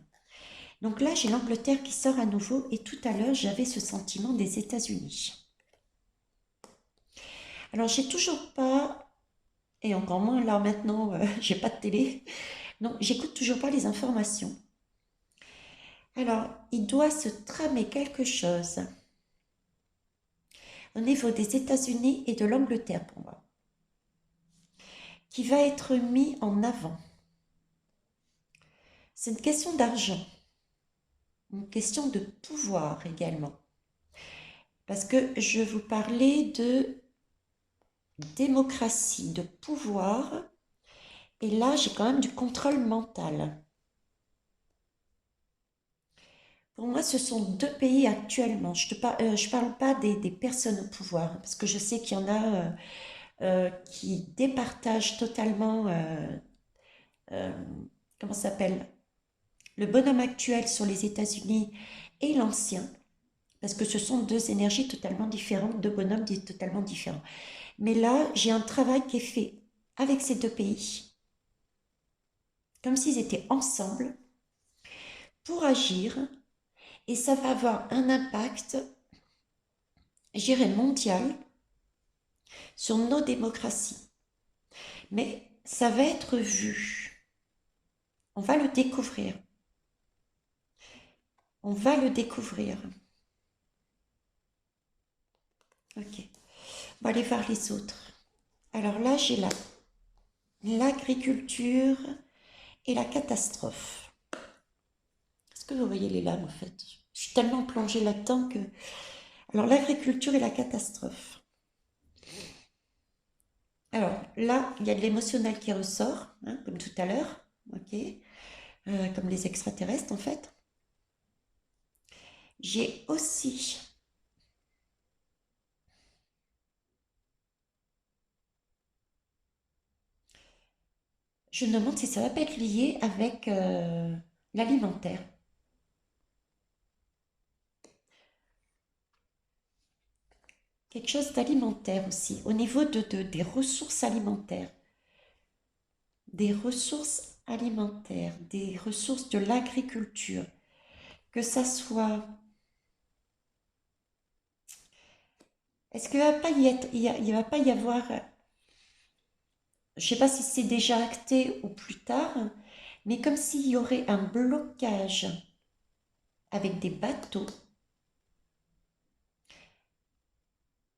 Donc là, j'ai l'Angleterre qui sort à nouveau et tout à l'heure, j'avais ce sentiment des États-Unis. Alors, j'ai toujours pas, et encore moins là maintenant, j'ai pas de télé, donc j'écoute toujours pas les informations. Alors, il doit se tramer quelque chose au niveau des États-Unis et de l'Angleterre pour moi, qui va être mis en avant. C'est une question d'argent, une question de pouvoir également. Parce que je vous parlais de démocratie, de pouvoir, et là j'ai quand même du contrôle mental. Pour moi, ce sont deux pays actuellement. Je parle pas des personnes au pouvoir, parce que je sais qu'il y en a qui départagent totalement, euh, comment ça s'appelle, le bonhomme actuel sur les États-Unis et l'ancien, parce que ce sont deux énergies totalement différentes, deux bonhommes totalement différents. Mais là, j'ai un travail qui est fait avec ces deux pays, comme s'ils étaient ensemble, pour agir, et ça va avoir un impact, je dirais, mondial sur nos démocraties. Mais ça va être vu. On va le découvrir. On va le découvrir. Ok. On va aller voir les autres. Alors là, j'ai l'agriculture et la catastrophe. Est-ce que vous voyez les lames en fait? Je suis tellement plongée là-dedans que... Alors l'agriculture et la catastrophe. Alors là, il y a de l'émotionnel qui ressort, hein, comme tout à l'heure, ok, comme les extraterrestres en fait. J'ai aussi, je me demande si ça va pas être lié avec l'alimentaire. Quelque chose d'alimentaire aussi, au niveau des ressources alimentaires. Des ressources alimentaires, des ressources de l'agriculture, que ça soit... Est-ce qu'il ne va pas il va pas y avoir, je ne sais pas si c'est déjà acté ou plus tard, mais comme s'il y aurait un blocage avec des bateaux,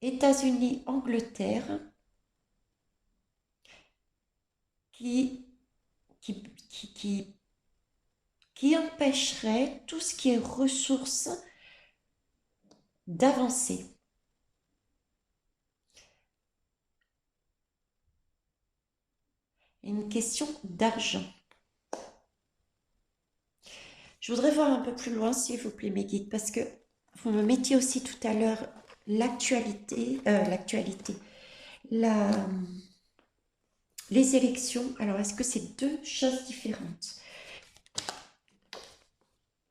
États-Unis, Angleterre, qui, qui, qui, qui, qui empêcherait tout ce qui est ressources d'avancer. Une question d'argent. Je voudrais voir un peu plus loin, s'il vous plaît, mes guides, parce que vous me mettiez aussi tout à l'heure la, les élections. Alors, est-ce que c'est deux choses différentes?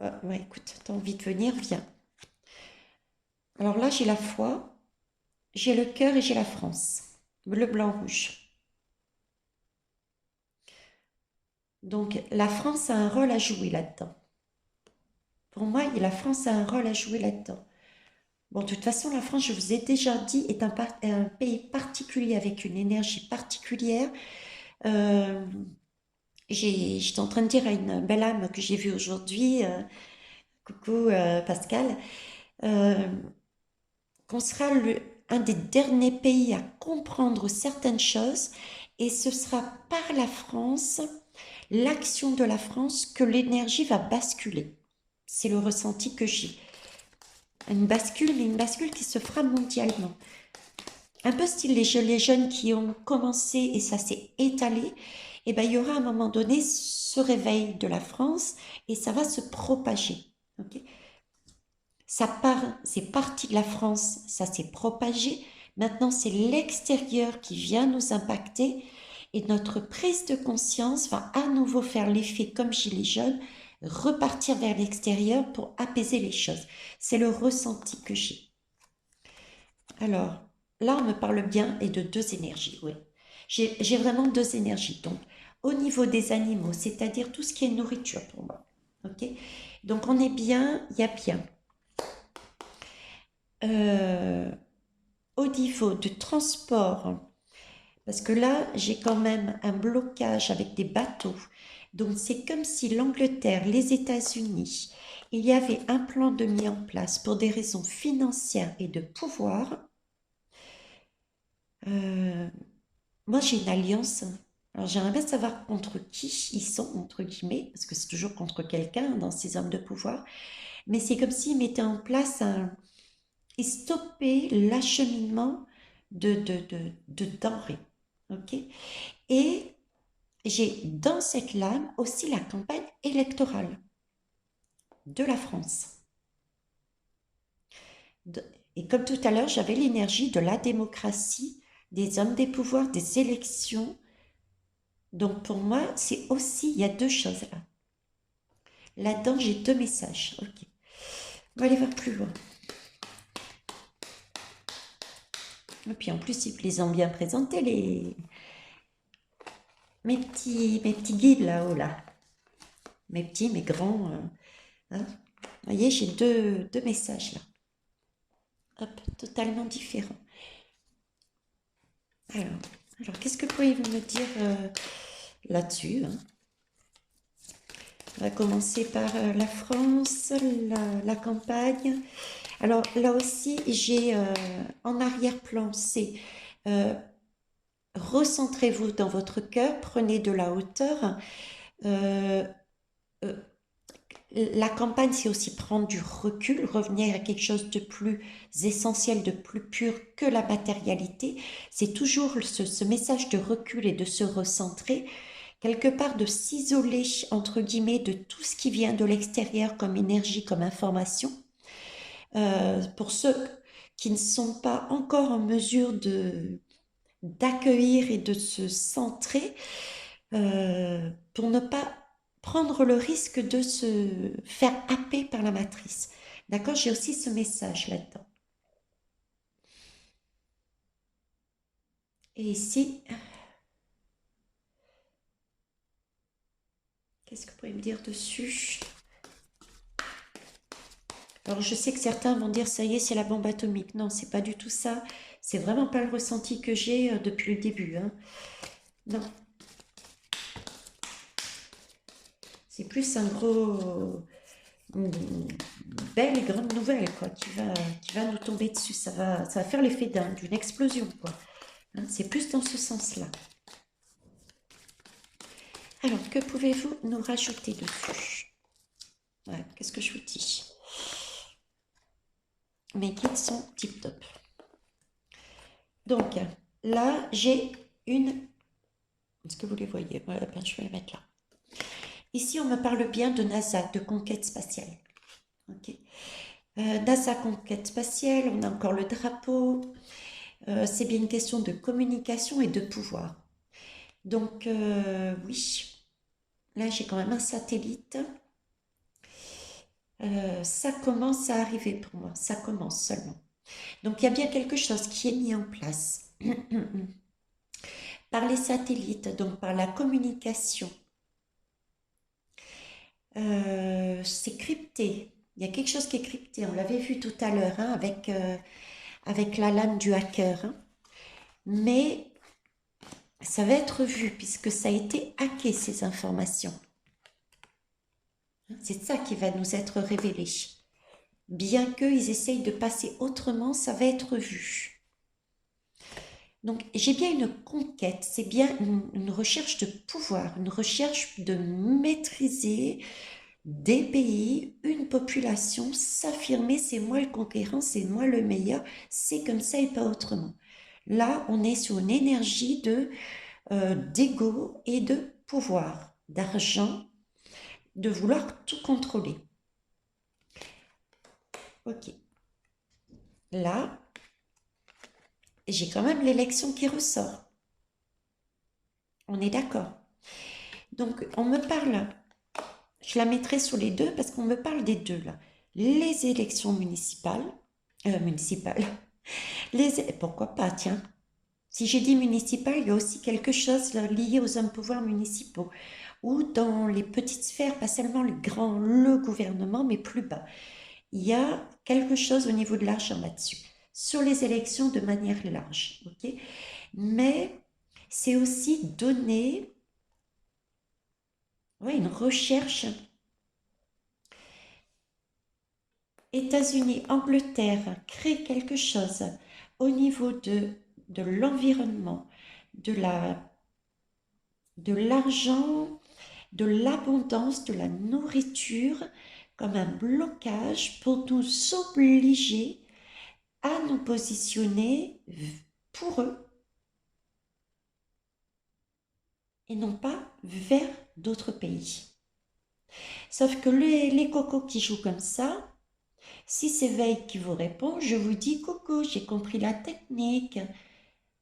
Ouais, écoute, t'as envie de venir, viens. Alors là, j'ai la foi, j'ai le cœur et j'ai la France. Bleu, blanc, rouge. Donc, la France a un rôle à jouer là-dedans. Pour moi, la France a un rôle à jouer là-dedans. Bon, de toute façon, la France, je vous ai déjà dit, est un pays particulier avec une énergie particulière. Euh, J'étais en train de dire à une belle âme que j'ai vue aujourd'hui, coucou Pascal, euh, qu'on sera un des derniers pays à comprendre certaines choses et ce sera par la France, l'action de la France, que l'énergie va basculer. C'est le ressenti que j'ai. Une bascule, mais une bascule qui se fera mondialement. Un peu style les jeunes qui ont commencé et ça s'est étalé, et ben il y aura à un moment donné ce réveil de la France et ça va se propager. Ok, ça part, c'est parti de la France, ça s'est propagé. Maintenant, c'est l'extérieur qui vient nous impacter et notre prise de conscience va à nouveau faire l'effet comme gilet jaune, repartir vers l'extérieur pour apaiser les choses. C'est le ressenti que j'ai. Alors, là, on me parle bien et de deux énergies, oui. J'ai vraiment deux énergies. Donc, au niveau des animaux, c'est-à-dire tout ce qui est nourriture pour moi. Ok. Donc, on est bien, il y a bien. Euh, Au niveau du transport, parce que là, j'ai quand même un blocage avec des bateaux. Donc, c'est comme si l'Angleterre, les États-Unis, il y avait un plan de mis en place pour des raisons financières et de pouvoir. Euh, Moi, j'ai une alliance. Alors, j'aimerais bien savoir contre qui ils sont, entre guillemets, parce que c'est toujours contre quelqu'un dans ces hommes de pouvoir. Mais c'est comme s'ils mettaient en place ils stoppaient l'acheminement de denrées. OK? Et j'ai dans cette lame aussi la campagne électorale de la France. De- Et comme tout à l'heure, j'avais l'énergie de la démocratie, des hommes des pouvoirs, des élections. Donc pour moi, c'est aussi, il y a deux choses là. Là-dedans, j'ai deux messages. Ok. On va aller voir plus loin. Et puis en plus, ils les ont bien présentés, mes petits guides là-haut, là. Mes petits, mes grands. Hein. Vous voyez, j'ai deux messages là. Hop, totalement différents. Alors, alors qu'est-ce que pourriez-vous me dire là-dessus, hein? On va commencer par la France, la campagne. Alors là aussi, j'ai en arrière-plan, c'est euh, recentrez-vous dans votre cœur, prenez de la hauteur. Euh, euh, la campagne, c'est aussi prendre du recul, revenir à quelque chose de plus essentiel, de plus pur que la matérialité. C'est toujours ce message de recul et de se recentrer, quelque part de s'isoler, entre guillemets, de tout ce qui vient de l'extérieur comme énergie, comme information. Pour ceux qui ne sont pas encore en mesure d'accueillir et de se centrer, pour ne pas prendre le risque de se faire happer par la matrice. D'accord? J'ai aussi ce message là-dedans. Et ici, qu'est-ce que vous pouvez me dire dessus? Alors, je sais que certains vont dire, ça y est, c'est la bombe atomique. Non, c'est pas du tout ça. C'est vraiment pas le ressenti que j'ai depuis le début, hein. Non, c'est plus un gros, une belle et grande nouvelle, quoi, qui va nous tomber dessus. Ça va faire l'effet d'une explosion, quoi. Hein, c'est plus dans ce sens-là. Alors, que pouvez-vous nous rajouter dessus? Ouais, qu'est-ce que je vous dis? Mes guides sont tip-top. Donc, là, j'ai une... Est-ce que vous les voyez? Ouais, ben, je vais les mettre là. Ici, on me parle bien de NASA, de conquête spatiale. Ok. NASA, conquête spatiale, on a encore le drapeau. C'est bien une question de communication et de pouvoir. Donc, oui, là, j'ai quand même un satellite. Ça commence à arriver pour moi, ça commence seulement. Donc, il y a bien quelque chose qui est mis en place par les satellites, donc par la communication. C'est crypté. Il y a quelque chose qui est crypté. On l'avait vu tout à l'heure hein, avec la lame du hacker. Hein. Mais ça va être vu puisque ça a été hacké, ces informations. C'est ça qui va nous être révélé. Bien qu'ils essayent de passer autrement, ça va être vu. Donc, j'ai bien une conquête, c'est bien une recherche de pouvoir, une recherche de maîtriser des pays, une population, s'affirmer, c'est moi le conquérant, c'est moi le meilleur, c'est comme ça et pas autrement. Là, on est sur une énergie d'ego et de pouvoir, d'argent, de vouloir tout contrôler. Ok. Là, j'ai quand même l'élection qui ressort. On est d'accord. Donc, on me parle, je la mettrai sur les deux parce qu'on me parle des deux là. Les élections municipales, pourquoi pas, tiens. Si j'ai dit municipal, il y a aussi quelque chose lié aux hommes pouvoirs municipaux ou dans les petites sphères, pas seulement le gouvernement, mais plus bas. Il y a quelque chose au niveau de l'argent là-dessus, sur les élections de manière large, ok? Mais c'est aussi donner une recherche. États-Unis, Angleterre créent quelque chose au niveau de l'environnement, de l'argent, de l'abondance, de la nourriture, comme un blocage pour nous obliger à nous positionner pour eux et non pas vers d'autres pays. Sauf que les cocos qui jouent comme ça, Si c'est Veille qui vous répond, je vous dis coucou, j'ai compris la technique.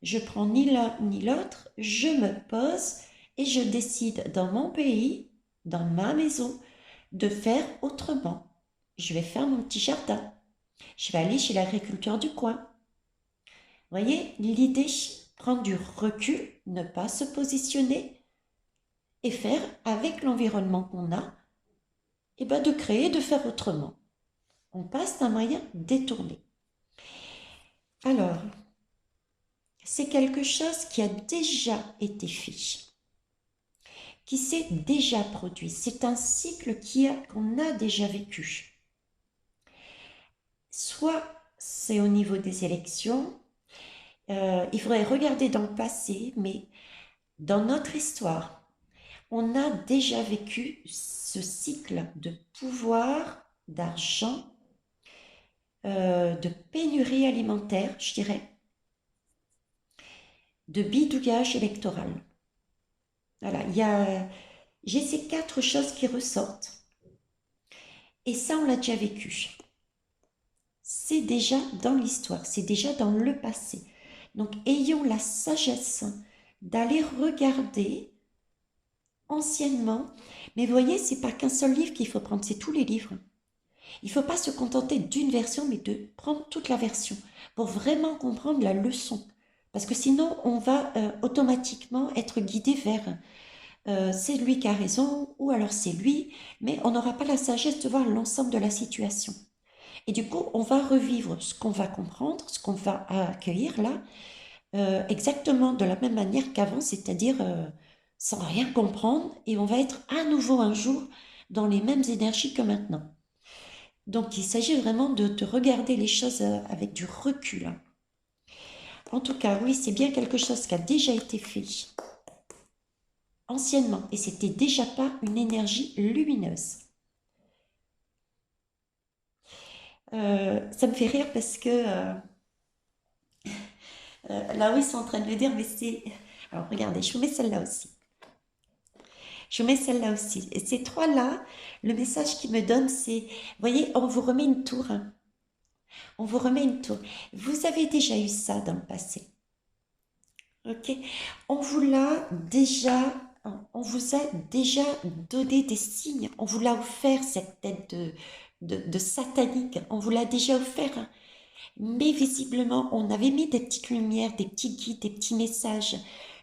Je prends ni l'un ni l'autre, je me pose et je décide dans mon pays, dans ma maison, de faire autrement. Je vais faire mon petit jardin. Je vais aller chez l'agriculteur du coin. Voyez, l'idée, prendre du recul, ne pas se positionner et faire avec l'environnement qu'on a, et ben de créer, de faire autrement. On passe d'un moyen détourné. Alors, c'est quelque chose qui a déjà été fait, qui s'est déjà produit. C'est un cycle qu'on a déjà vécu. Soit c'est au niveau des élections, il faudrait regarder dans le passé, mais dans notre histoire, on a déjà vécu ce cycle de pouvoir, d'argent, de pénurie alimentaire, je dirais, de bidouillage électoral. Voilà, j'ai ces 4 choses qui ressortent. Et ça, on l'a déjà vécu. C'est déjà dans l'histoire, c'est déjà dans le passé. Donc, ayons la sagesse d'aller regarder anciennement. Mais vous voyez, c'est pas qu'un seul livre qu'il faut prendre, c'est tous les livres. Il ne faut pas se contenter d'une version, mais de prendre toute la version pour vraiment comprendre la leçon. Parce que sinon, on va automatiquement être guidé vers c'est lui qui a raison ou alors c'est lui, mais on n'aura pas la sagesse de voir l'ensemble de la situation. Et du coup, on va revivre ce qu'on va comprendre, ce qu'on va accueillir là, exactement de la même manière qu'avant, c'est-à-dire sans rien comprendre, et on va être à nouveau un jour dans les mêmes énergies que maintenant. Donc, il s'agit vraiment de regarder les choses avec du recul. En tout cas, oui, c'est bien quelque chose qui a déjà été fait anciennement, et c'était déjà pas une énergie lumineuse. Ça me fait rire parce que là, oui, ils sont en train de me dire, mais c'est... Alors, regardez, je vous mets celle-là aussi. Je mets celle-là aussi. Et ces trois-là, le message qu'ils me donnent, c'est, vous voyez, on vous remet une tour. Hein. On vous remet une tour. Vous avez déjà eu ça dans le passé. Ok? On vous l'a déjà, on vous a déjà donné des signes. On vous l'a offert, cette tête de satanique. On vous l'a déjà offert. Hein. Mais visiblement, on avait mis des petites lumières, des petits guides, des petits messages.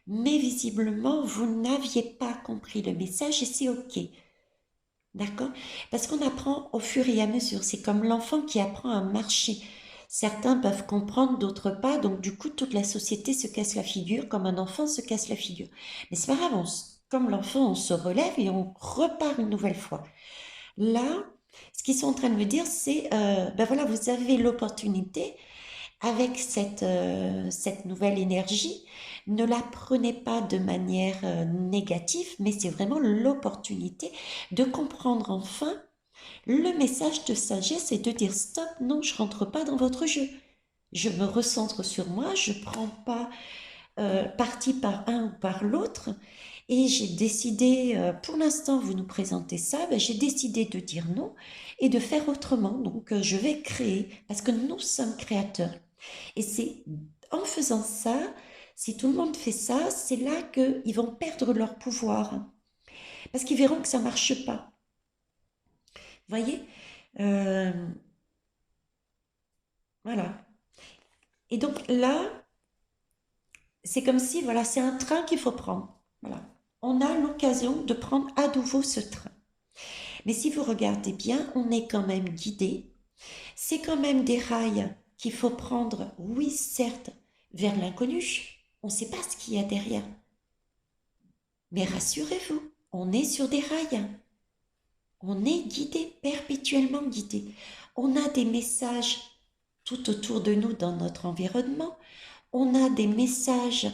Mais visiblement, vous n'aviez pas compris le message et c'est OK. D'accord? Parce qu'on apprend au fur et à mesure. C'est comme l'enfant qui apprend à marcher. Certains peuvent comprendre, d'autres pas. Donc, du coup, toute la société se casse la figure comme un enfant se casse la figure. Mais c'est pas grave. Comme l'enfant, on se relève et on repart une nouvelle fois. Là, ce qu'ils sont en train de me dire, c'est, ben voilà, vous avez l'opportunité avec cette nouvelle énergie, ne la prenez pas de manière négative, mais c'est vraiment l'opportunité de comprendre enfin le message de sagesse et de dire stop, non, je rentre pas dans votre jeu. Je me recentre sur moi, je prends pas parti par un ou par l'autre. Et j'ai décidé, pour l'instant, vous nous présentez ça, ben, j'ai décidé de dire non et de faire autrement. Donc, je vais créer, parce que nous sommes créateurs. Et c'est en faisant ça, si tout le monde fait ça, c'est là qu'ils vont perdre leur pouvoir. Parce qu'ils verront que ça ne marche pas. Vous voyez. Euh, Voilà. Et donc là, c'est comme si, voilà, c'est un train qu'il faut prendre. Voilà. On a l'occasion de prendre à nouveau ce train. Mais si vous regardez bien, on est quand même guidé. C'est quand même des rails qu'il faut prendre, oui, certes, vers l'inconnu. On ne sait pas ce qu'il y a derrière. Mais rassurez-vous, on est sur des rails. On est guidé, perpétuellement guidé. On a des messages tout autour de nous dans notre environnement. On a des messages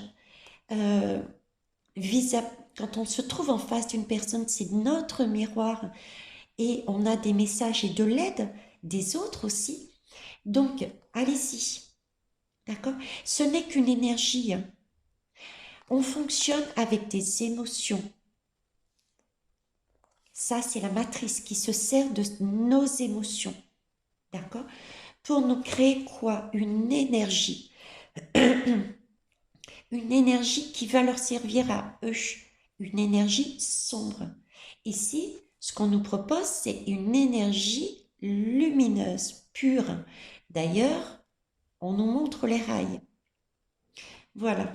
euh, vis-à-vis. Quand on se trouve en face d'une personne, c'est notre miroir et on a des messages et de l'aide des autres aussi. Donc, allez-y. D'accord? Ce n'est qu'une énergie. Hein. On fonctionne avec des émotions. Ça, c'est la matrice qui se sert de nos émotions. d'accord? Pour nous créer quoi? Une énergie qui va leur servir à eux, une énergie sombre. Ici, ce qu'on nous propose, c'est une énergie lumineuse, pure. D'ailleurs, on nous montre les rails. Voilà.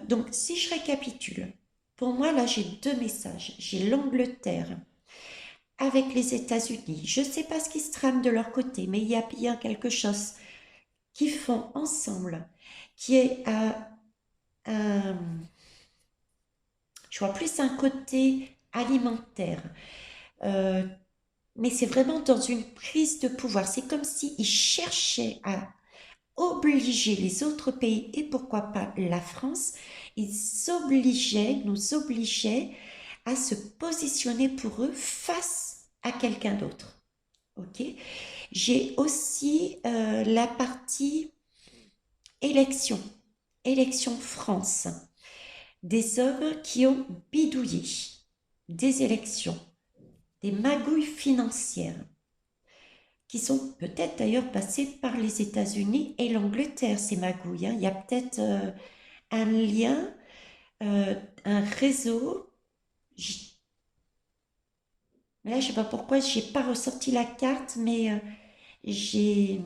Donc, si je récapitule, pour moi, là, j'ai deux messages. J'ai l'Angleterre avec les États-Unis. Je ne sais pas ce qui se trame de leur côté, mais il y a bien quelque chose qu'ils font ensemble, qui est je vois plus un côté alimentaire, euh, mais c'est vraiment dans une prise de pouvoir. C'est comme s'ils cherchaient à obliger les autres pays, et pourquoi pas la France, nous obligeaient à se positionner pour eux face à quelqu'un d'autre. Ok. J'ai aussi la partie élection, élection France, des hommes qui ont bidouillé des élections, des magouilles financières, qui sont peut-être d'ailleurs passées par les États-Unis et l'Angleterre, ces magouilles, hein. Il y a peut-être un lien, un réseau. Là, je ne sais pas pourquoi, je n'ai pas ressorti la carte, mais j'ai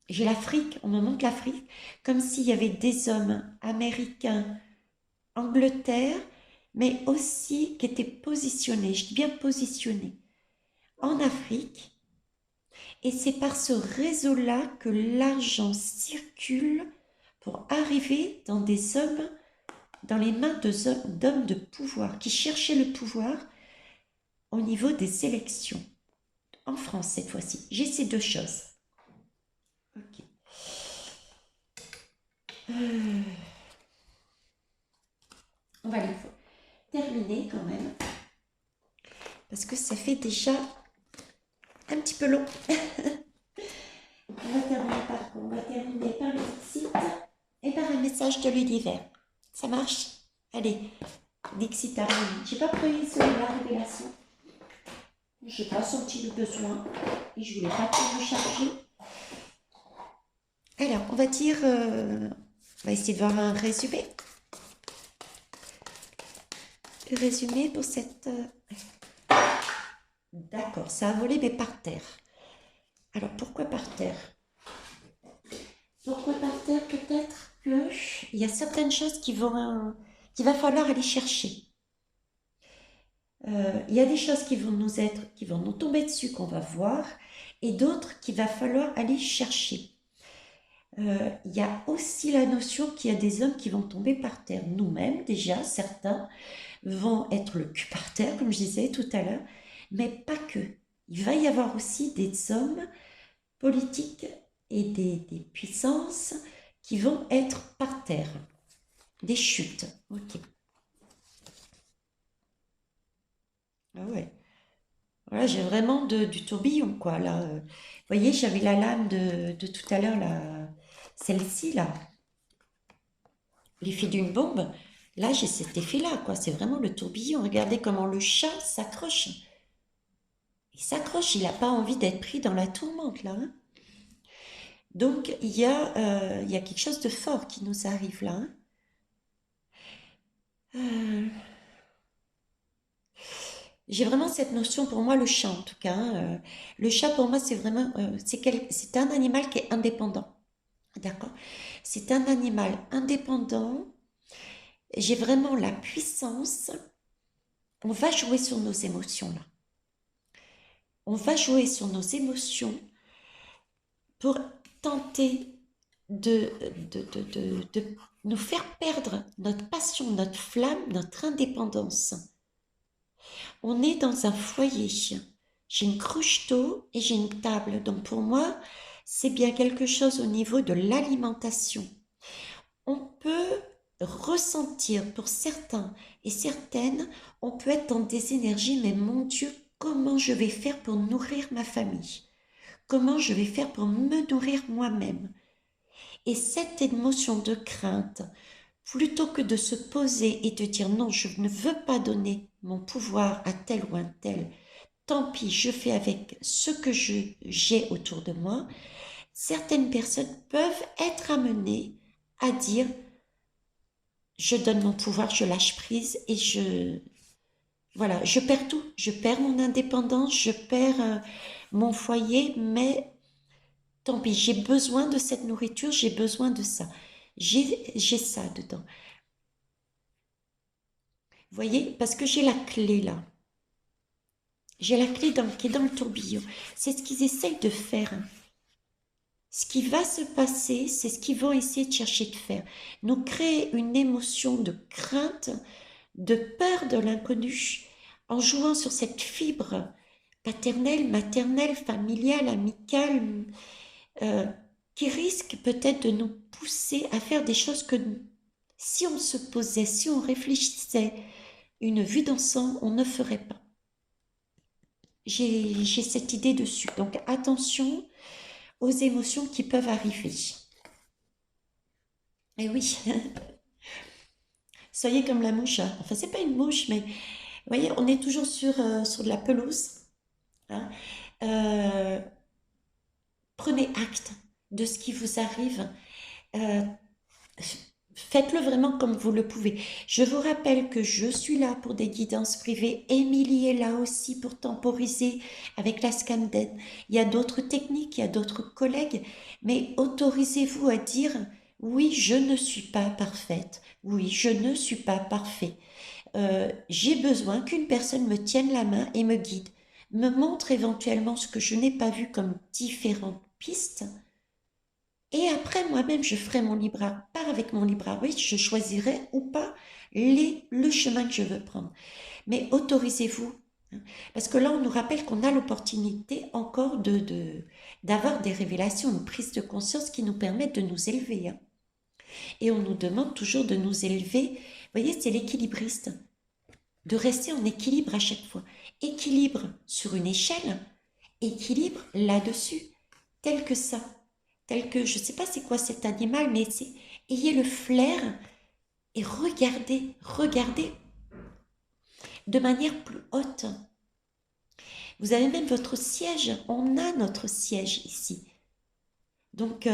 j'ai l'Afrique, on me montre l'Afrique, comme s'il y avait des hommes américains, Angleterre, mais aussi qui étaient positionnés, je dis bien positionnés, en Afrique. Et c'est par ce réseau-là que l'argent circule pour arriver dans des hommes, dans les mains d'hommes de pouvoir, qui cherchaient le pouvoir au niveau des élections. En France, cette fois-ci. J'ai ces deux choses. Ok. Euh, on va aller terminer quand même. Parce que ça fait déjà un petit peu long. On va terminer par quoi? On va terminer par le Dixit et par un message de l'univers. Ça marche? Allez, Dixit harmonie. J'ai pas pris celui-là, révélation. Je n'ai pas senti le besoin et je voulais pas tout recharger. Alors, on va dire, on va essayer de voir un résumé. Le résumé pour cette... D'accord, ça a volé mais par terre. Alors, pourquoi par terre? Pourquoi par terre? Peut-être qu'il y a certaines choses qu'il va falloir aller chercher. Il y a des choses qui vont nous tomber dessus, qu'on va voir, et d'autres qu'il va falloir aller chercher. Il y a aussi la notion qu'il y a des hommes qui vont tomber par terre. Nous-mêmes, déjà, certains vont être le cul par terre, comme je disais tout à l'heure, mais pas que. Il va y avoir aussi des hommes politiques et des puissances qui vont être par terre. Des chutes. Ok. Ah ouais. Voilà, j'ai vraiment du tourbillon, quoi, là. Vous voyez, j'avais la lame de tout à l'heure, là, celle-ci, là, l'effet d'une bombe. Là, j'ai cet effet-là, quoi. C'est vraiment le tourbillon. Regardez comment le chat s'accroche. Il s'accroche, il n'a pas envie d'être pris dans la tourmente, là, hein. Donc, il y a quelque chose de fort qui nous arrive, là, hein. Euh, J'ai vraiment cette notion, pour moi, le chat, en tout cas, hein. Le chat, pour moi, c'est vraiment... c'est un animal qui est indépendant. D'accord? C'est un animal indépendant. J'ai vraiment la puissance. On va jouer sur nos émotions là. On va jouer sur nos émotions pour tenter de, de nous faire perdre notre passion, notre flamme, notre indépendance. On est dans un foyer. J'ai une cruche d'eau et j'ai une table. Donc pour moi, c'est bien quelque chose au niveau de l'alimentation. On peut ressentir pour certains et certaines, on peut être dans des énergies, mais mon Dieu, comment je vais faire pour nourrir ma famille? Comment je vais faire pour me nourrir moi-même? Et cette émotion de crainte, plutôt que de se poser et de dire non, je ne veux pas donner mon pouvoir à tel ou un tel, tant pis, je fais avec ce que j'ai autour de moi. Certaines personnes peuvent être amenées à dire, je donne mon pouvoir, je lâche prise et voilà, je perds tout. Je perds mon indépendance, je perds mon foyer, mais tant pis, j'ai besoin de cette nourriture, j'ai besoin de ça. J'ai ça dedans. Vous voyez, parce que j'ai la clé là. J'ai la clé qui est dans le tourbillon. C'est ce qu'ils essayent de faire. Ce qui va se passer, c'est ce qu'ils vont essayer de chercher de faire. Nous créer une émotion de crainte, de peur de l'inconnu, en jouant sur cette fibre paternelle, maternelle, familiale, amicale, euh, qui risque peut-être de nous pousser à faire des choses que si on se posait, si on réfléchissait une vue d'ensemble, on ne ferait pas. J'ai cette idée dessus. Donc attention aux émotions qui peuvent arriver. Et oui, soyez comme la mouche. Hein. Enfin, c'est pas une mouche, mais vous voyez, on est toujours sur de la pelouse. Hein. Euh, Prenez acte de ce qui vous arrive. Euh, Faites-le vraiment comme vous le pouvez. Je vous rappelle que je suis là pour des guidances privées. Émilie est là aussi pour temporiser avec la Scamden. Il y a d'autres techniques, il y a d'autres collègues, mais autorisez-vous à dire oui, je ne suis pas parfaite. Oui, je ne suis pas parfait. J'ai besoin qu'une personne me tienne la main et me guide, me montre éventuellement ce que je n'ai pas vu comme différentes pistes. Et après, moi-même, je ferai mon libre arbitre. Par avec mon libre arbitre, je choisirai ou pas le chemin que je veux prendre. Mais autorisez-vous. Hein, parce que là, on nous rappelle qu'on a l'opportunité encore d'avoir des révélations, une prise de conscience qui nous permettent de nous élever. Hein. Et on nous demande toujours de nous élever. Vous voyez, c'est l'équilibriste. De rester en équilibre à chaque fois. Équilibre sur une échelle, équilibre là-dessus, tel que ça. Tel que, je ne sais pas c'est quoi cet animal, mais ayez le flair et regardez de manière plus haute. Vous avez même votre siège, on a notre siège ici. Donc,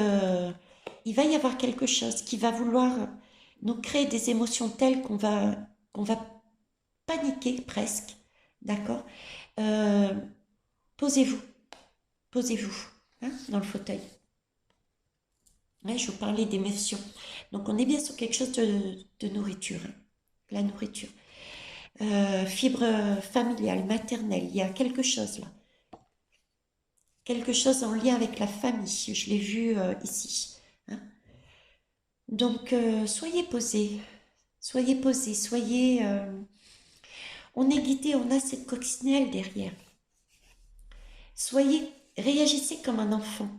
il va y avoir quelque chose qui va vouloir nous créer des émotions telles qu'on va paniquer presque, d'accord. euh, Posez-vous, posez-vous hein, dans le fauteuil. Ouais, je vous parlais d'émotions. Donc, on est bien sur quelque chose de nourriture. Hein, la nourriture. Fibre familiale, maternelle, il y a quelque chose là. Quelque chose en lien avec la famille. Je l'ai vu ici. Hein. Donc, soyez posés. Soyez posés. Soyez... on est guidé, on a cette coccinelle derrière. Réagissez comme un enfant.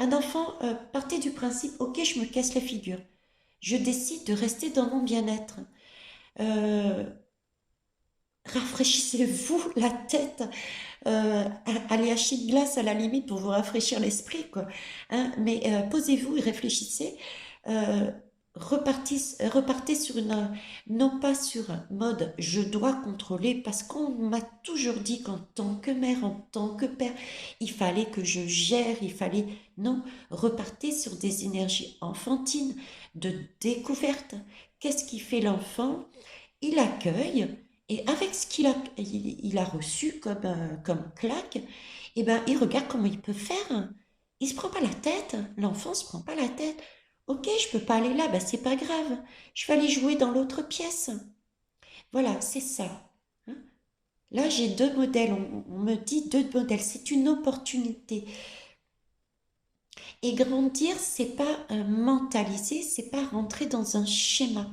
Un enfant, partez du principe, ok, je me casse la figure. Je décide de rester dans mon bien-être. Euh, Rafraîchissez-vous la tête. Allez acheter une glace à la limite pour vous rafraîchir l'esprit, quoi. Hein, mais posez-vous et réfléchissez. Euh, repartez sur non pas sur un mode je dois contrôler, parce qu'on m'a toujours dit qu'en tant que mère, en tant que père, il fallait que je gère, il fallait. Non, repartez sur des énergies enfantines, de découverte. Qu'est-ce qui fait l'enfant? Il accueille, et avec ce il a reçu comme claque, eh ben, il regarde comment il peut faire. Il se prend pas la tête, l'enfant se prend pas la tête. Ok, je peux pas aller là, ben c'est pas grave, je vais aller jouer dans l'autre pièce. Voilà, c'est ça. Hein. Là, j'ai deux modèles, on me dit deux modèles, c'est une opportunité. Et grandir, c'est pas mentaliser, c'est pas rentrer dans un schéma.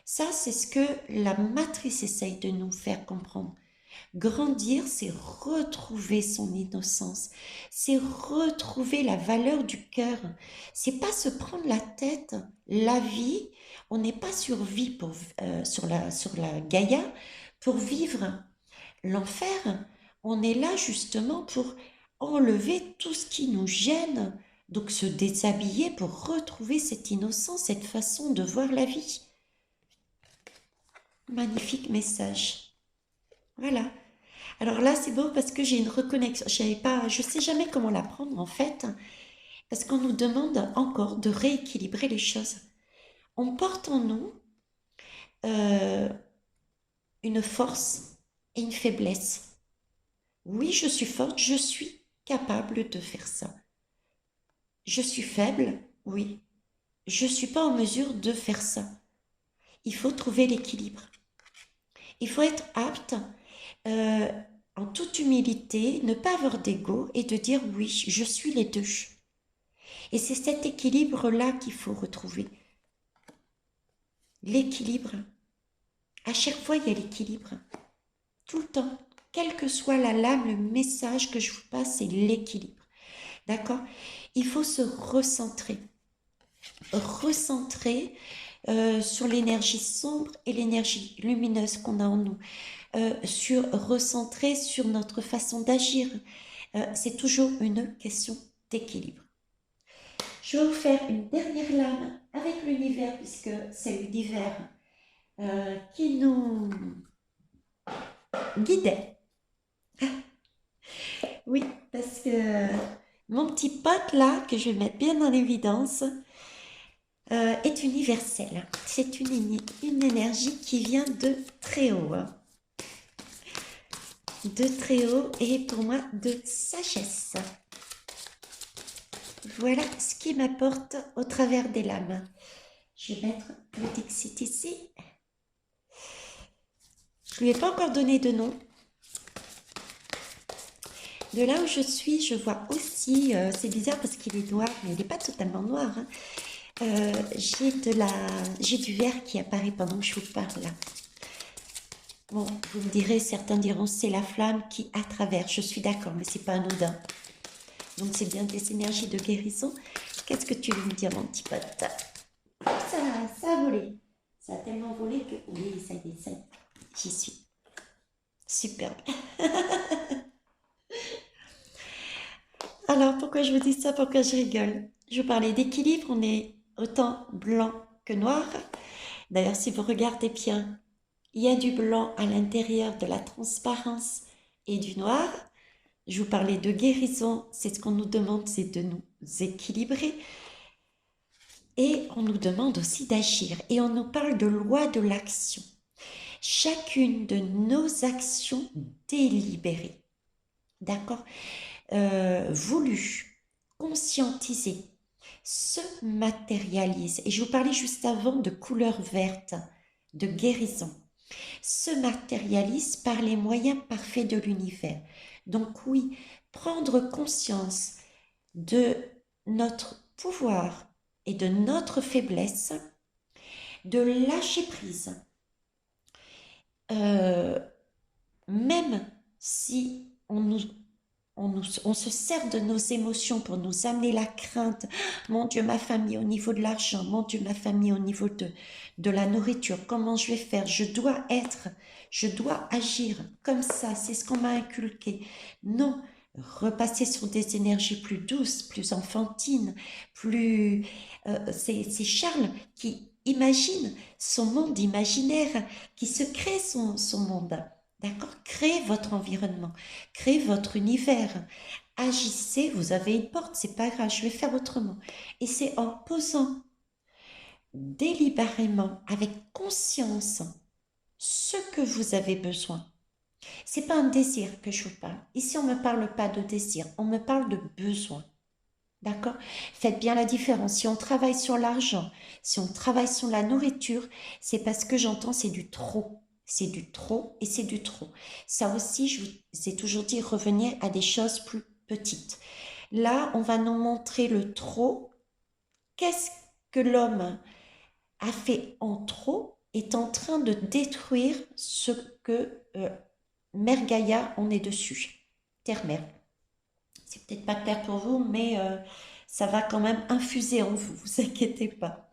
Ça, c'est ce que la matrice essaye de nous faire comprendre. Grandir, c'est retrouver son innocence, c'est retrouver la valeur du cœur. C'est pas se prendre la tête. La vie, on n'est pas sur vie sur la Gaïa pour vivre l'enfer. On est là justement pour enlever tout ce qui nous gêne. Donc se déshabiller pour retrouver cette innocence, cette façon de voir la vie. Magnifique message. Voilà. Alors là, c'est beau parce que j'ai une reconnexion. Je sais jamais comment la prendre en fait, parce qu'on nous demande encore de rééquilibrer les choses. On porte en nous euh, une force et une faiblesse. Oui, je suis forte, je suis capable de faire ça. Je suis faible, oui. Je ne suis pas en mesure de faire ça. Il faut trouver l'équilibre. Il faut être apte, euh, en toute humilité, ne pas avoir d'ego et de dire oui, je suis les deux. Et c'est cet équilibre-là qu'il faut retrouver. L'équilibre. À chaque fois, il y a l'équilibre. Tout le temps. Quelle que soit la lame, le message que je vous passe, c'est l'équilibre. D'accord? Il faut se recentrer. Recentrer sur l'énergie sombre et l'énergie lumineuse qu'on a en nous. Recentrer sur notre façon d'agir. C'est toujours une question d'équilibre. Je vais vous faire une dernière lame avec l'univers, puisque c'est l'univers qui nous guidait. Oui, parce que mon petit pote là, que je vais mettre bien en évidence, est universel. C'est une énergie qui vient de très haut. Hein. De très haut et pour moi de sagesse. Voilà ce qui m'apporte au travers des lames. Je vais mettre le Dixit ici. Je lui ai pas encore donné de nom. De là où je suis, je vois aussi, c'est bizarre parce qu'il est noir, mais il n'est pas totalement noir. Hein. J'ai du vert qui apparaît pendant que je vous parle là. Bon, vous me direz, certains diront c'est la flamme qui à travers. Je suis d'accord, mais c'est pas anodin. Donc c'est bien des énergies de guérison. Qu'est-ce que tu veux me dire, mon petit pote? Ça a volé. Ça a tellement volé que... Oui, ça y est, j'y suis. Superbe. Alors, pourquoi je vous dis ça? Pourquoi je rigole? Je vous parlais d'équilibre, on est autant blanc que noir. D'ailleurs, si vous regardez bien, il y a du blanc à l'intérieur, de la transparence et du noir. Je vous parlais de guérison, c'est ce qu'on nous demande, c'est de nous équilibrer. Et on nous demande aussi d'agir. Et on nous parle de loi de l'action. Chacune de nos actions délibérées, d'accord, voulues, conscientisées, se matérialisent. Et je vous parlais juste avant de couleur verte, de guérison. Se matérialise par les moyens parfaits de l'univers. Donc oui, prendre conscience de notre pouvoir et de notre faiblesse, de lâcher prise, même si on se sert de nos émotions pour nous amener la crainte. Mon Dieu, ma famille au niveau de l'argent, mon Dieu, ma famille au niveau de la nourriture, comment je vais faire? Je dois agir comme ça, c'est ce qu'on m'a inculqué. Non, repasser sur des énergies plus douces, plus enfantines, plus... c'est Charles qui imagine son monde imaginaire, qui se crée son monde. D'accord? Créez votre environnement, créez votre univers. Agissez, vous avez une porte, c'est pas grave, je vais faire autrement. Et c'est en posant délibérément, avec conscience, ce que vous avez besoin. C'est pas un désir que je vous parle. Ici, on ne me parle pas de désir, on me parle de besoin. D'accord? Faites bien la différence. Si on travaille sur l'argent, si on travaille sur la nourriture, c'est parce que j'entends c'est du trop. C'est du trop et c'est du trop. Ça aussi, je vous ai toujours dit, revenir à des choses plus petites. Là, on va nous montrer le trop. Qu'est-ce que l'homme a fait en trop est en train de détruire ce que Mère Gaïa, on est dessus. Terre-mère. C'est peut-être pas clair pour vous, mais ça va quand même infuser en vous, vous inquiétez pas.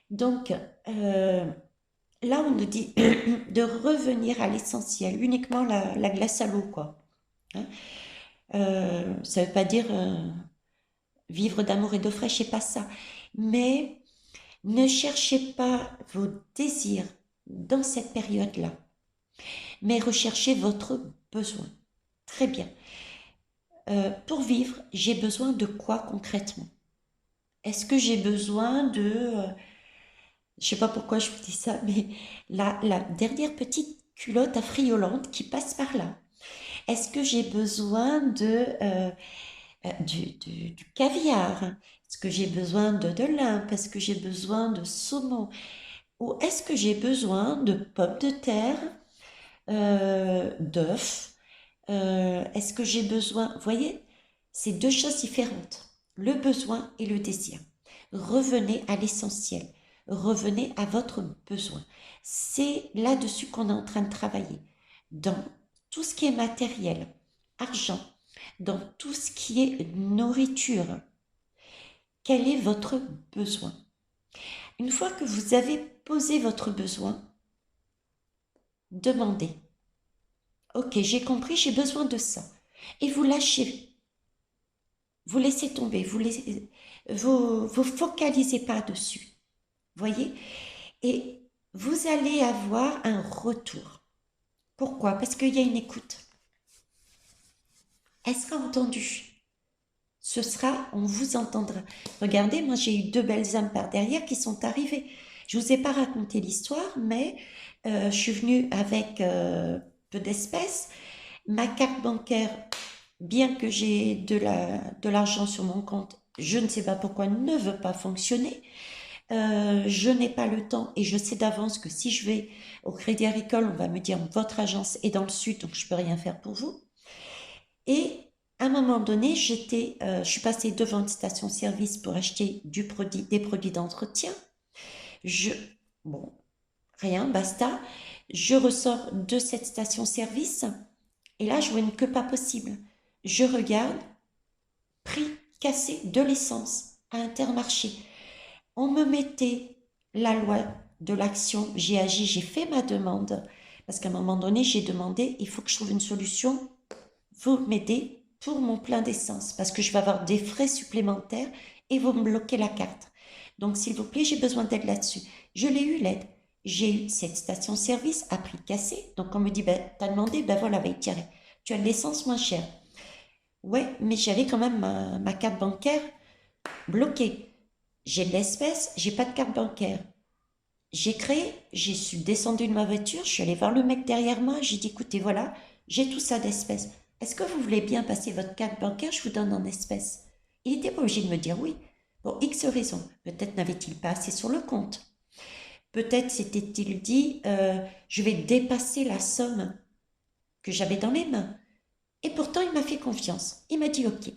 Donc, là, on nous dit de revenir à l'essentiel, uniquement la glace à l'eau, quoi. Hein. Ça ne veut pas dire vivre d'amour et d'eau fraîche, c'est pas ça. Mais ne cherchez pas vos désirs dans cette période-là. mais recherchez votre besoin. Très bien. Pour vivre, j'ai besoin de quoi concrètement? Est-ce que j'ai besoin de... je sais pas pourquoi je vous dis ça, mais la dernière petite culotte affriolante qui passe par là. Est-ce que j'ai besoin du caviar? Est-ce que j'ai besoin de limpe? Est-ce que j'ai besoin de saumon? Ou est-ce que j'ai besoin de pommes de terre, d'œufs? Est-ce que j'ai besoin... Vous voyez, c'est deux choses différentes. Le besoin et le désir. Revenez à l'essentiel. Revenez à votre besoin. C'est là-dessus qu'on est en train de travailler. Dans tout ce qui est matériel, argent, dans tout ce qui est nourriture. Quel est votre besoin? Une fois que vous avez posé votre besoin, demandez. Ok, j'ai compris, j'ai besoin de ça. Et vous lâchez. Vous laissez tomber, vous focalisez pas dessus. Voyez? Et vous allez avoir un retour. Pourquoi? Parce qu'il y a une écoute. Elle sera entendue. Ce sera, on vous entendra. Regardez, moi j'ai eu deux belles âmes par derrière qui sont arrivées. Je vous ai pas raconté l'histoire, mais je suis venue avec peu d'espèces. Ma carte bancaire, bien que j'ai de l'argent sur mon compte, je ne sais pas pourquoi, ne veut pas fonctionner. Je n'ai pas le temps et je sais d'avance que si je vais au Crédit Agricole, on va me dire votre agence est dans le sud, donc je peux rien faire pour vous. Et à un moment donné, je suis passée devant une station-service pour acheter des produits d'entretien. Je, bon, rien, basta. Je ressors de cette station-service et là, je vois une queue pas possible. Je regarde, prix cassé de l'essence à Intermarché. On me mettait la loi de l'action, j'ai agi, j'ai fait ma demande, parce qu'à un moment donné, j'ai demandé, il faut que je trouve une solution, vous m'aidez pour mon plein d'essence, parce que je vais avoir des frais supplémentaires et vous me bloquez la carte. Donc, s'il vous plaît, j'ai besoin d'aide là-dessus. Je l'ai eu, l'aide. J'ai eu cette station-service à prix cassé. Donc, on me dit, ben, t'as demandé, ben voilà, va y tirer. Tu as de l'essence moins chère. Ouais, mais j'avais quand même ma carte bancaire bloquée. J'ai de l'espèce, j'ai pas de carte bancaire. Je suis descendue de ma voiture, je suis allée voir le mec derrière moi, j'ai dit, écoutez, voilà, j'ai tout ça d'espèces. Est-ce que vous voulez bien passer votre carte bancaire, je vous donne en espèces? Il était pas obligé de me dire oui. Pour X raisons. Peut-être n'avait-il pas assez sur le compte. Peut-être s'était-il dit, je vais dépasser la somme que j'avais dans les mains. Et pourtant, il m'a fait confiance. Il m'a dit ok.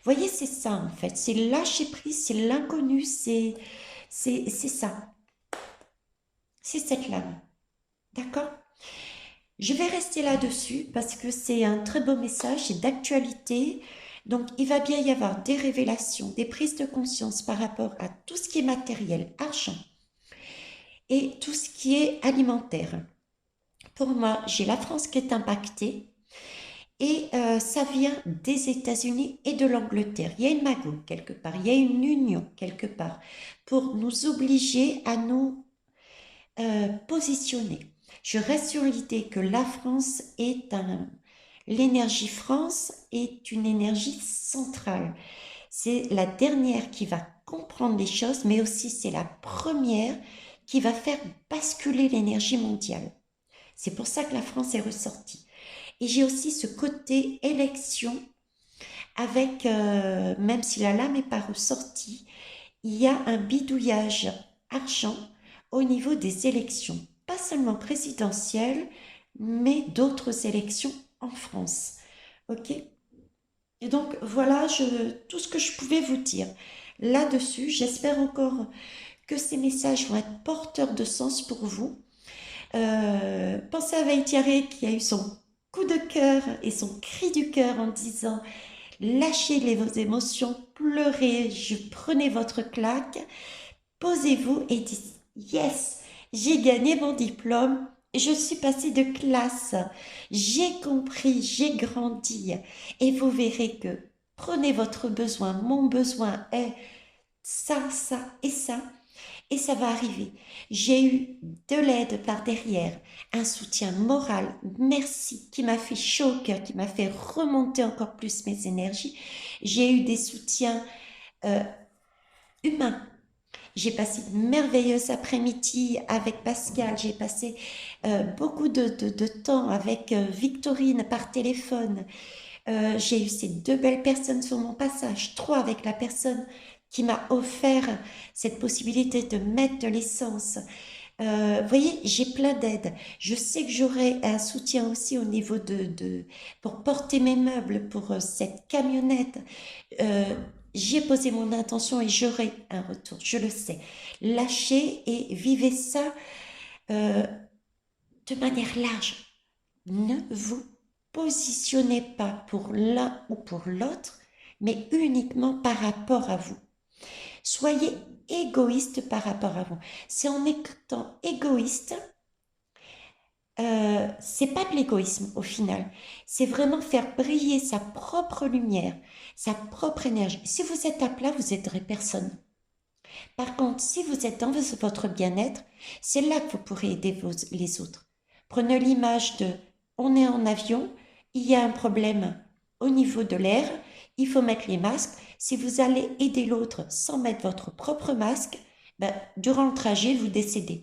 Voyez, c'est ça en fait. C'est lâcher prise, c'est l'inconnu, c'est ça. C'est cette lame. D'accord? Je vais rester là-dessus parce que c'est un très beau message, c'est d'actualité. Donc, il va bien y avoir des révélations, des prises de conscience par rapport à tout ce qui est matériel, argent et tout ce qui est alimentaire. Pour moi, j'ai la France qui est impactée et ça vient des États-Unis et de l'Angleterre. Il y a une magouille quelque part, il y a une union quelque part pour nous obliger à nous positionner. Je reste sur l'idée que la France est l'énergie France est une énergie centrale. C'est la dernière qui va comprendre les choses, mais aussi c'est la première qui va faire basculer l'énergie mondiale. C'est pour ça que la France est ressortie. Et j'ai aussi ce côté élection avec, même si la lame n'est pas ressortie, il y a un bidouillage argent au niveau des élections, pas seulement présidentielles, mais d'autres élections en France. Ok? Et donc voilà tout ce que je pouvais vous dire là-dessus. J'espère encore que ces messages vont être porteurs de sens pour vous. Pensez à Veitiaré qui a eu son coup de cœur et son cri du cœur en disant lâchez vos émotions, pleurez, prenez votre claque, posez-vous et dites yes, j'ai gagné mon diplôme, je suis passée de classe, j'ai compris, j'ai grandi et vous verrez que prenez votre besoin, mon besoin est ça, ça et ça et ça va arriver. J'ai eu de l'aide par derrière, un soutien moral, merci, qui m'a fait chaud au cœur, qui m'a fait remonter encore plus mes énergies. J'ai eu des soutiens euh, humains. J'ai passé une merveilleuse après-midi avec Pascal. J'ai passé beaucoup de temps avec Victorine par téléphone. J'ai eu ces deux belles personnes sur mon passage, trois avec la personne qui m'a offert cette possibilité de mettre de l'essence. Vous voyez, j'ai plein d'aides. Je sais que j'aurai un soutien aussi au niveau pour porter mes meubles, pour cette camionnette. Euh, j'ai posé mon intention et j'aurai un retour, je le sais. Lâchez et vivez ça euh, de manière large. Ne vous positionnez pas pour l'un ou pour l'autre, mais uniquement par rapport à vous. Soyez égoïste par rapport à vous. C'est en étant égoïste, c'est pas de l'égoïsme au final. C'est vraiment faire briller sa propre lumière, sa propre énergie. Si vous êtes à plat, vous aiderez personne. Par contre, si vous êtes dans votre bien-être, c'est là que vous pourrez aider les autres. Prenez l'image de, on est en avion, il y a un problème au niveau de l'air, il faut mettre les masques. Si vous allez aider l'autre sans mettre votre propre masque, ben, durant le trajet, vous décédez.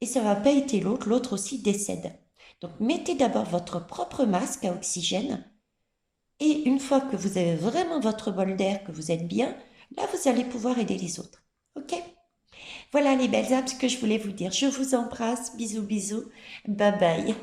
Et ça ne va pas aider l'autre, l'autre aussi décède. Donc mettez d'abord votre propre masque à oxygène et une fois que vous avez vraiment votre bol d'air, que vous êtes bien, là vous allez pouvoir aider les autres. Ok? Voilà les belles âmes, ce que je voulais vous dire. Je vous embrasse, bisous bisous, bye bye.